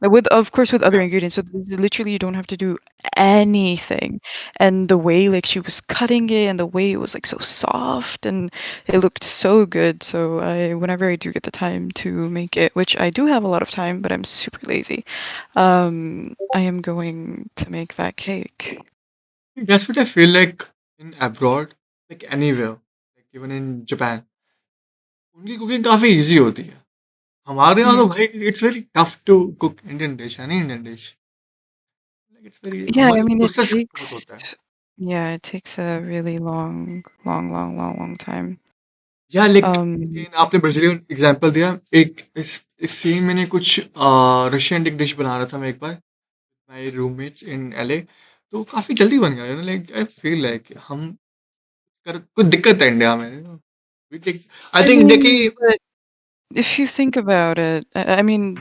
With of course with other yeah. ingredients. So literally you don't have to do anything. And the way like she was cutting it, and the way it was like so soft, and it looked so good. So I whenever I do get the time to make it, which I do have a lot of time, but I'm super lazy. I am going to make that cake. That's what I feel like in abroad, like anywhere, like even in Japan, उनकी cooking काफी easy होती है। हमारे यहाँ तो Mhm. भाई it's very tough to cook Indian dish है नहीं Indian dish. Like it's very Yeah, I हमारे mean it प्रोसेस बहुत takes होता है। yeah, it takes a really long time. या लाइक Um, अगेन आपने ब्राजीलियन एग्जांपल दिया। एक इस सेम मैंने कुछ रशियन एक डिश बना रहा था मैं एक बार माय रूममेट्स इन एलए। तो काफी जल्दी बन गया लाइक आई फील लाइक हम कर कुछ दिक्कत है इंडिया में आई I थिंक इंडिया की mean, but if you think about it, I mean,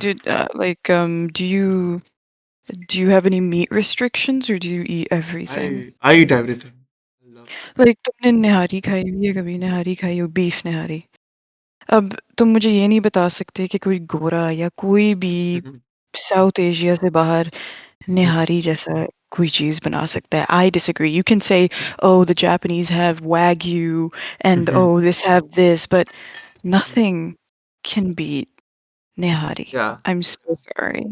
do you have any meat restrictions, or do you eat everything? I eat everything love Like तुमने निहारी खाई हुई है कभी? निहारी खाई हो, बीफ निहारी? अब तुम मुझे ये नहीं बता सकते कि कोई गोरा या कोई भी साउथ एशिया से बाहर निहारी जैसा कोई चीज़ बना सकता है। I disagree. You can say, "Oh, the Japanese have Wagyu and Mhm. oh, this have this," but Mhm. nothing can beat nihari. Yeah. I'm so sorry.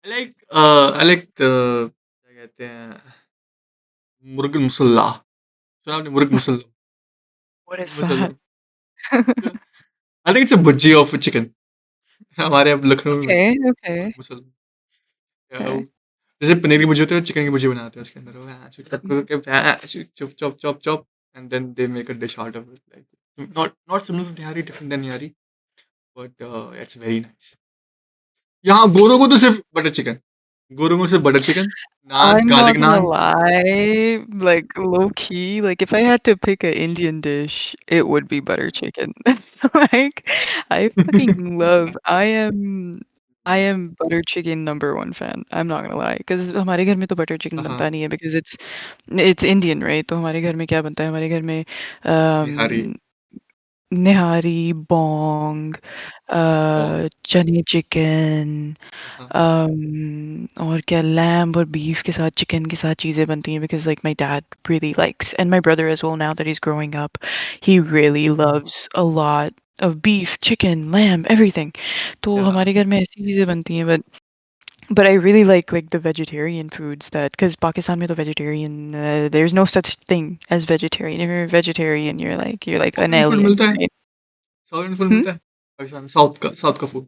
I like the क्या कहते हैं मुर्ग मुसल्ला सुना आपने मुर्ग मुसल्ला What मुर्ग is मुसल्ला that? I think it's a bhujia of chicken हमारे यहाँ लखनऊ में मिलता Okay, है मुर्ग okay, मुसल्ला okay. जैसे पनीर की भुर्जी होती है चिकन की भुर्जी बनाते हैं उसके अंदर वो कट Mhm. करके chop chop chop chop and then they make a dish out of it like not similar to nihari different than nihari but it's very nice यहाँ गोरों को तो सिर्फ बटर चिकन गोरों को सिर्फ butter chicken naan I'm garlic not gonna naan lie, like low key, like if I had to pick an Indian dish, it would be butter chicken. Like I fucking love I am butter chicken number one fan. I'm not gonna lie, because हमारे घर में तो butter chicken हाँ बनता नहीं है because it's Indian, right? तो हमारे घर में क्या बनता है? हमारे घर में निहारी um, निहारी, बोंग, बॉम चने चिकन हाँ और क्या लैम्ब और बीफ के साथ चिकन के साथ चीज़ें बनती हैं because like my dad really likes and my brother as well now that he's growing up he really loves a lot of beef chicken lamb everything तो या हमारे घर में ऐसी चीज़ें बनती हैं but I really like the vegetarian foods that because Pakistan में तो vegetarian there's no such thing as vegetarian if you're a vegetarian you're like south an Indian food alien मिलता है right south Indian food hmm? मिलता है पाकिस्तान में south का food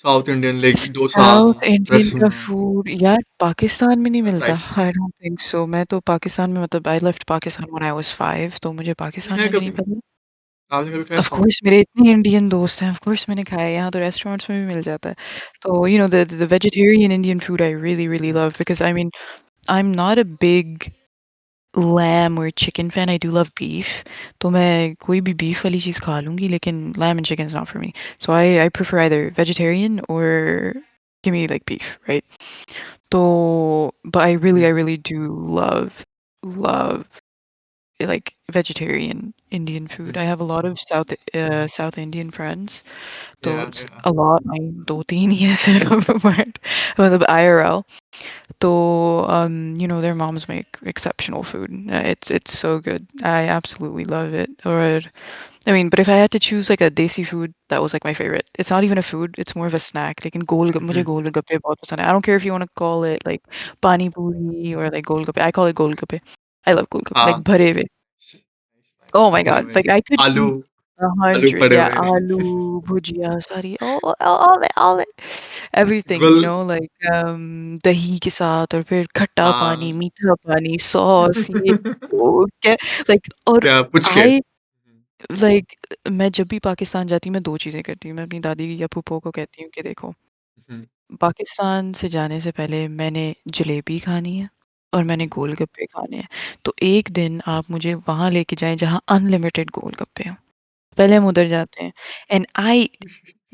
south Indian like dosa south Indian rasam का food यार पाकिस्तान में नहीं मिलता rice I don't think so मैं तो पाकिस्तान में मतलब I left Pakistan when I was 5 तो मुझे आपने पाकिस्तान खाया में भी नहीं कभी पता आपने कभी खाया ऑफ साउथ कोर्स मेरे इतने इंडियन दोस्त हैं ऑफ कोर्स मैंने खाया है यहाँ तो रेस्टोरेंट्स में भी मिल जाता है तो you know the vegetarian Indian food I really love because I mean I am not a big lamb or chicken fan I do love beef तो मैं कोई भी beef वाली चीज़ खा लूँगी लेकिन lamb and chicken is not for me so I prefer either vegetarian or give me like beef right so but I really do love like vegetarian Indian food I have a lot of South Indian friends तो या a lot I दो तीन ही है सिर्फ but मतलब IRL so, you know, their moms make exceptional food. It's so good. I absolutely love it. Or, I mean, but if I had to choose like a desi food, that was like my favorite. It's not even a food; it's more of a snack. Like in मुझे golgappe बहुत पसंद है. I don't care if you want to call it like pani puri or like golgappe. I call it golgappe. I love golgappe. हाँ Like भरे हुए. Oh my भरे god! हुए Like I could आलू eat a आलू hundred. पड़े Yeah, हुए aloo, bhujia, sari, all of it, all of it. Everything, गुल you know, like दही के साथ और फिर खट्टा पानी, हाँ मीठा पानी, सॉस ये वो क्या like और क्या पूछ के I like मैं जब भी पाकिस्तान जाती हूँ मैं 2 चीज़ें करती हूँ। मैं अपनी दादी या फूफो को कहती हूँ कि देखो, पाकिस्तान से जाने से पहले मैंने जलेबी खानी है और मैंने गोलगप्पे खाने हैं। तो एक दिन आप मुझे वहाँ लेके जाएँ जहाँ अनलिमिटेड गोलगप्पे हों। पहले हम उधर जाते हैं and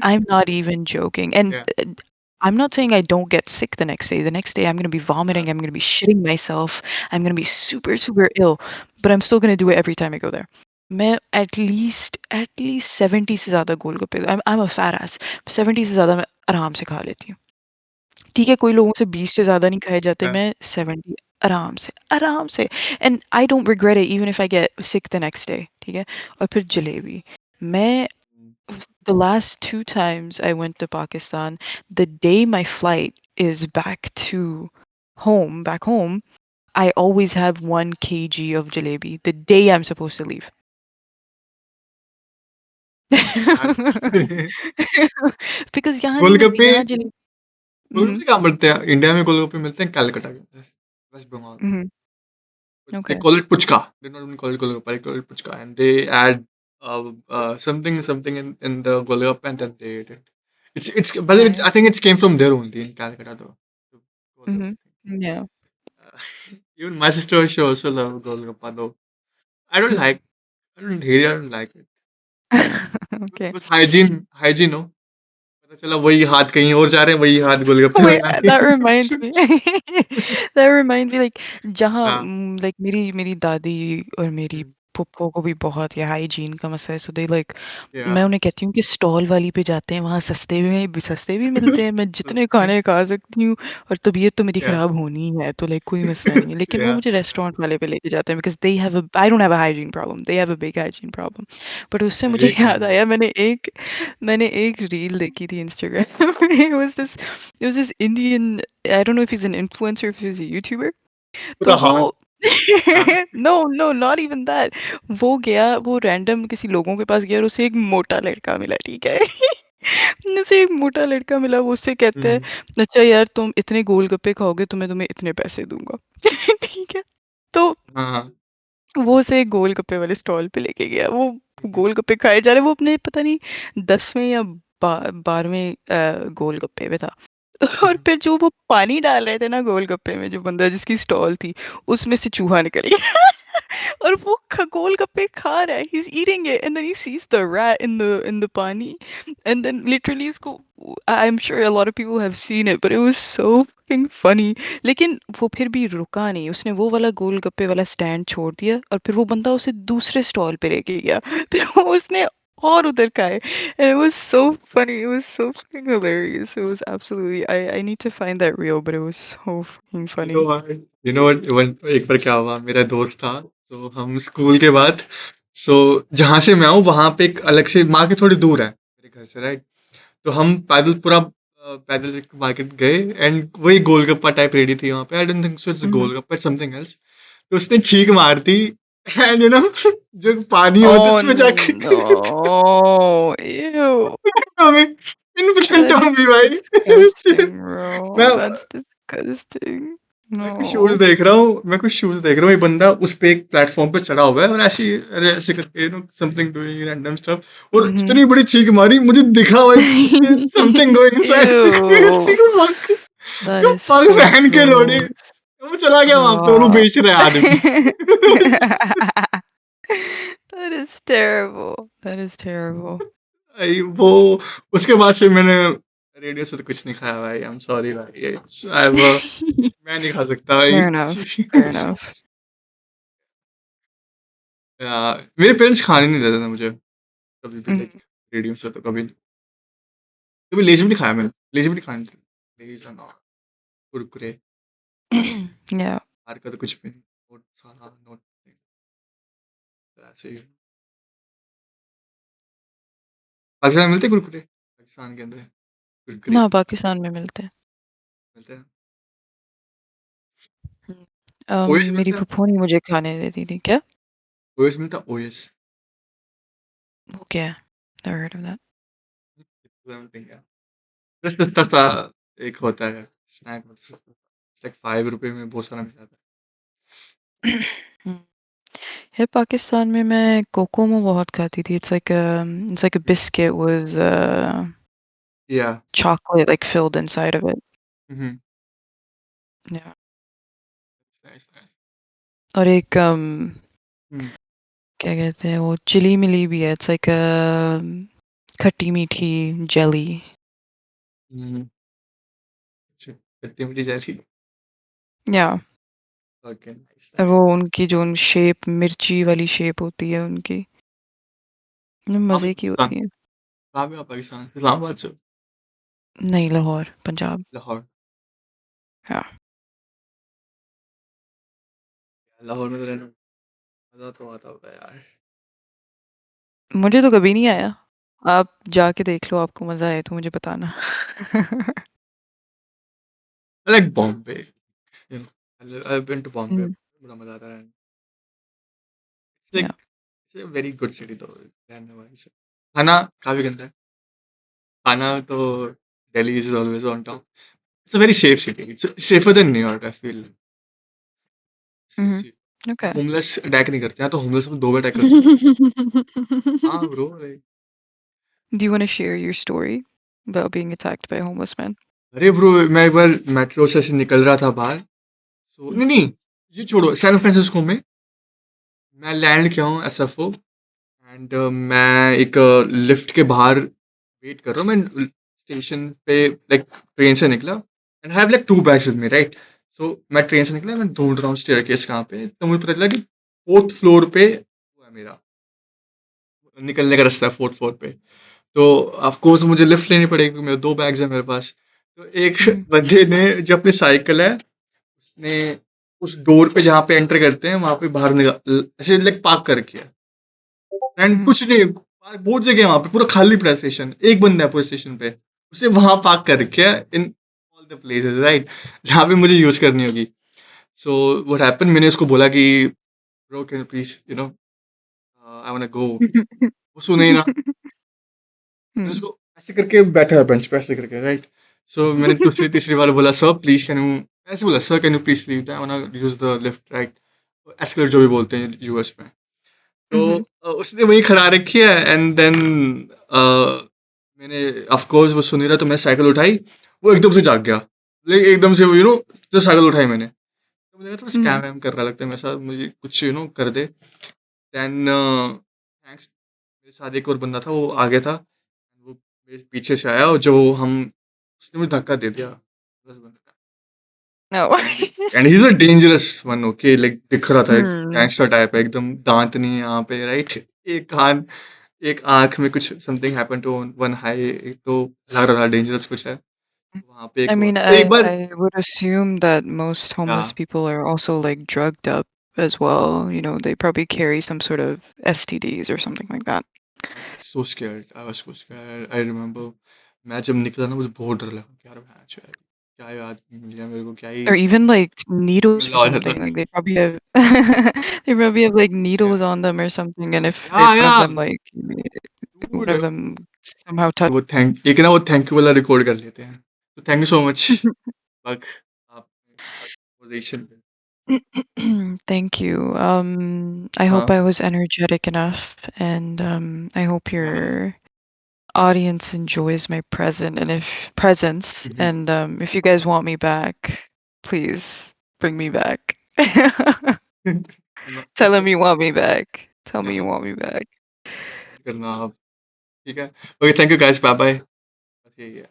I'm not even joking. And या I'm not saying I don't get sick the next day. The next day, I'm going to be vomiting. I'm going to be shitting myself. I'm going to be super, super ill. But I'm still going to do it every time I go there. मैं at least 70 से ज़्यादा गोलगप्पे I'm a fat ass. 70 से ज़्यादा मैं आराम से खा लेती हूँ। ठीक है, कोई लोगों से 20 से ज़्यादा नहीं खाए जाते, या मैं 70 आराम से and I don't regret it even if I get sick the next day, ठीक है? और फिर जलेबी, मैं the last 2 times I went to Pakistan, the day my flight is back home, I always have 1 kg of jalebi the day I'm supposed to leave. Because यहाँ नहीं मिलती, गोलगप्पे यहाँ जले Mhm, गोलगप्पे कहाँ मिलते हैं इंडिया में गोलगप्पे मिलते हैं कलकत्ता के अंदर West Bengal mhm, they okay, call it puchka they don't even call it golgappa they call it puchka and they add something in the golgappa and then they eat it it's but it's I nice. think it came from there only in Calcutta though the golgappa Mhm, thing yeah. uh, even my sister she also love golgappa though I don't like I don't hate it I don't like it Okay. बस hygiene हो पता चला वही हाथ कहीं और जा रहे हैं वही हाथ गोलगप्पे में Wait, आ that reminds रहे me that reminds me like जहाँ हाँ like मेरी मेरी दादी और मेरी हम्म, फुप्पो को भी बहुत ये हाइजीन का मसला है, सो दे लाइक मैं या उन्हें कहती हूँ कि स्टॉल वाली पे जाते हैं, वहाँ सस्ते भी मिलते हैं, मैं जितने खाने खा सकती हूँ और तबीयत तो मेरी या खराब होनी ही है, तो लाइक कोई मसला नहीं है। लेकिन वो या मुझे रेस्टोरेंट वाले पे लेके जाते हैं because they have a I don't have a hygiene problem, they have a big hygiene problem. But उससे मुझे अरे याद आया मैंने एक रील देखी थी इंस्टाग्राम में, it was this Indian, I don't know if he's an influencer, if he's a YouTuber, पूरा तो वो हाल। हाँ, no no not even that, वो गया, वो रैंडम किसी लोगों के पास गया और उसे एक मोटा लड़का मिला, ठीक है। उसे एक मोटा लड़का मिला, वो उससे कहता है, हम्म, अच्छा यार तुम इतने गोलगप्पे खाओगे तो मैं तुम्हें इतने पैसे दूंगा। ठीक है, तो हाँ हाँ, वो उसे गोलगप्पे वाले स्टॉल पे लेके गया, वो हम्म, गोलगप्पे खाए जा रहे, वो अपने पता नहीं 10वें या 12वें गोलगप्पे पे था। और हम्म, फिर जो वो पानी डाल रहे थे ना गोलगप्पे में, जो बंदा जिसकी स्टॉल थी, उसमें से चूहा निकल गया। और वो गोलगप्पे खा रहा है, he is eating it and then he sees the rat in the pani, and then literally इसको, I am sure a lot of people have seen it but it was so fucking funny. लेकिन वो फिर भी रुका नहीं, उसने वो वाला गोलगप्पे वाला स्टैंड छोड़ दिया और फिर वो बंदा उसे दूसरे स्टॉल पे लेके गया। फिर वो उसने और उधर खाए, and it was so funny, it was so fucking hilarious, it was absolutely, I need to find that reel, but it was so fucking you know funny. What you know what one एक बार क्या हुआ, मेरा दोस्त था, तो हम school के बाद, सो जहाँ से मैं हूँ वहां पे एक अलग से मार्केट थोड़ी दूर है मेरे घर से, राइट? तो हम पैदल पूरा पैदल एक मार्केट गए, एंड वही गोलगप्पा टाइप रेडी थी वहां पे, आई don't think so it's Mhm. Golgappa, something else. तो उसने छींक मार दी, एंड जो पानी होता है Oh उसमें जाके no, ew, हमें इन्फेक्ट that हो is गई भाई। disgusting, bro, मैं that's disgusting. मैं कुछ शूज No. देख रहा हूँ, ये बंदा उस पे एक प्लेटफॉर्म पे चढ़ा हुआ है और ऐसे अरे ऐसे करके समथिंग डूइंग रैंडम स्टफ, और Mhm. इतनी बड़ी चीख मारी, मुझे दिखा भाई उसके something going Ew, inside. that जो is पग so पहन के लोड़ी, gross. वो चला गया वहां पे और वो Wow. बेच रहा है आदमी। That is terrible. That is terrible. भाई वो, उसके बाद से मैंने रेडियो से तो कुछ नहीं खाया भाई, आई एम सॉरी भाई, मैं नहीं खा सकता Fair enough. Fair भाई। enough. मेरे पेरेंट्स खाने नहीं देते थे मुझे कभी भी, लाइक Mhm. रेडियो से तो कभी कभी लेज भी नहीं खाया मैंने, लेज भी नहीं खाने थे, लेज और कुरकुरे, Yeah. बाहर का तो कुछ भी नहीं, नोट सारा नोट ऐसे ही। पाकिस्तान में मिलते हैं कुरकुरे, पाकिस्तान के अंदर कुरकुरे ना पाकिस्तान में मिलते हैं। मिलते हैं। हुँ। ओएस मेरी मिलता है, फूफो नहीं मुझे खाने देती थी। क्या? ओएस मिलता है, ओएस वो क्या है? Never heard of that. Something है, बस सस्ता सा एक होता है स्नैक, लाइक ₹5 में बहुत सारा मिल जाता हुँ। यार पाकिस्तान में मैं कोकोमो बहुत खाती थी। इट्स लाइक अ है। बिस्किट विद या chocolate like filled inside of it. Hmm, Yeah. Nice nice. और एक हम्म, क्या कहते हैं वो चिली मिली भी है। इट्स लाइक खट्टी मीठी जेली। हम्म, अच्छा, खट्टी मीठी जैसी। या ओके नाइस और नाइस। वो उनकी जो शेप मिर्ची वाली शेप होती है उनकी, कहाँ पे मज़े की पाकिस्तान, होती है। कहाँ पे आप पाकिस्तान, इस्लामाबाद से हो? नहीं, लाहौर, पंजाब। लाहौर, हाँ। लाहौर में तो रहना मजा तो आता होगा यार। मुझे तो कभी नहीं आया। आप जाके देख लो, आपको मज़ा आए तो मुझे बताना। Like Bombay, I've been to Bombay, हुँ, बड़ा मजा आता है। It's yeah like it's a very good city, तो रहने वाली से खाना काफी गंदा है, खाना तो Delhi is always on top. It's a very safe city, it's safer than New York I feel. Hmm, okay. Homeless attack नहीं करते हैं, तो होमलेस को 2 बार अटैक कर चुके हैं। हाँ bro, Do you wanna share your story about being attacked by a homeless man? अरे ब्रो, मैं एक बार मेट्रो से ऐसे निकल रहा था बाहर, सो हुँ, नहीं नहीं, ये छोड़ो, सैन फ्रांसिस्को में मैं लैंड किया हूँ एसएफओ, एंड मैं एक लिफ्ट के बाहर वेट कर रहा हूँ, मैं स्टेशन पे लाइक ट्रेन से निकला, and I have like 2 bags with me, right? So मैं ट्रेन से निकला, मैं ढूंढ रहा हूँ स्टेयरकेस कहाँ पे, तो मुझे पता चला कि 4th फ्लोर पे वो है मेरा निकलने का रास्ता है 4th फ्लोर पे। तो ऑफ कोर्स मुझे लिफ्ट लेनी पड़ेगी क्योंकि मेरे 2 बैग्स हैं मेरे पास। तो एक Mhm. बंदे ने जो अपनी साइकिल है, उसने उस डोर पे जहाँ पे एंटर करते हैं वहाँ पे बाहर ऐसे लाइक पार्क कर रखी है। And Mhm. कुछ नहीं, बहुत जगह है वहाँ पे, पूरा खाली पड़ा है स्टेशन, एक बंदा है पूरे स्टेशन पे, उसे वहाँ पार्क कर रखी है in all the places, right, जहाँ पे मुझे यूज करनी होगी। सो व्हाट हैपेंड, मैंने उसको बोला कि bro can you please I want go, वो सुने ही ना। मैंने Mhm. उसको ऐसे करके बैठा है बेंच पे ऐसे करके, राइट। सो मैंने दूसरी तीसरी बार बोला सर प्लीज कैन यू, ऐसे बोला sir can you please leave, I want use the lift, right, escalator जो भी बोलते हैं यूएस में। तो Mhm. उसने वहीं खड़ा रखी है एंड देन मैंने ऑफ कोर्स वो सुन ही रहा, तो मैंने साइकिल उठाई, वो एकदम से जाग गया, लाइक एकदम से वो जो साइकिल उठाई मैंने, तो मुझे लगा थोड़ा स्कैम Mhm. वैम कर रहा लगता है मेरे साथ, मुझे कुछ कर दे। देन थैंक्स, मेरे साथ एक और बंदा था, वो आ गया था, वो मेरे पीछे से आया और जो हम उसने मुझे धक्का दे दिया, बस बंद। No. And he is a dangerous one, okay, like दिख रहा था Hmm. गैंगस्टर टाइप है एकदम, दांत नहीं है यहाँ पे, राइट, एक कान, एक आंख में कुछ something happen to one high, एक तो लग रहा था डेंजरस कुछ है वहां पे। I एक mean, और एक बार, I would assume that most या homeless people are also like drugged up as well. You know, they probably carry some sort of STDs or something like that. So scared, I was so scared, I remember, मैं जब निकला ना मुझे बहुत डर लगा कि यार भैंस है, क्या ही आदमी मिल गया मेरे को, क्या ही Or even like needles or मिला हो जाता। something. Like they probably have they probably have like या needles on them or something. And या if one या of them like one dude, of them somehow touch वो thank एक ना वो थैंक यू वाला रिकॉर्ड कर लेते हैं, तो थैंक यू सो मच बक, आप पोजीशन पे। Thank you. I hope हाँ, I was energetic enough, and I hope या your audience enjoys my presence. And if you guys want me back, please bring me back. Tell them you want me back. Tell me you या want me back. करना आप, ठीक है, okay, thank you guys, bye bye, बस यही है।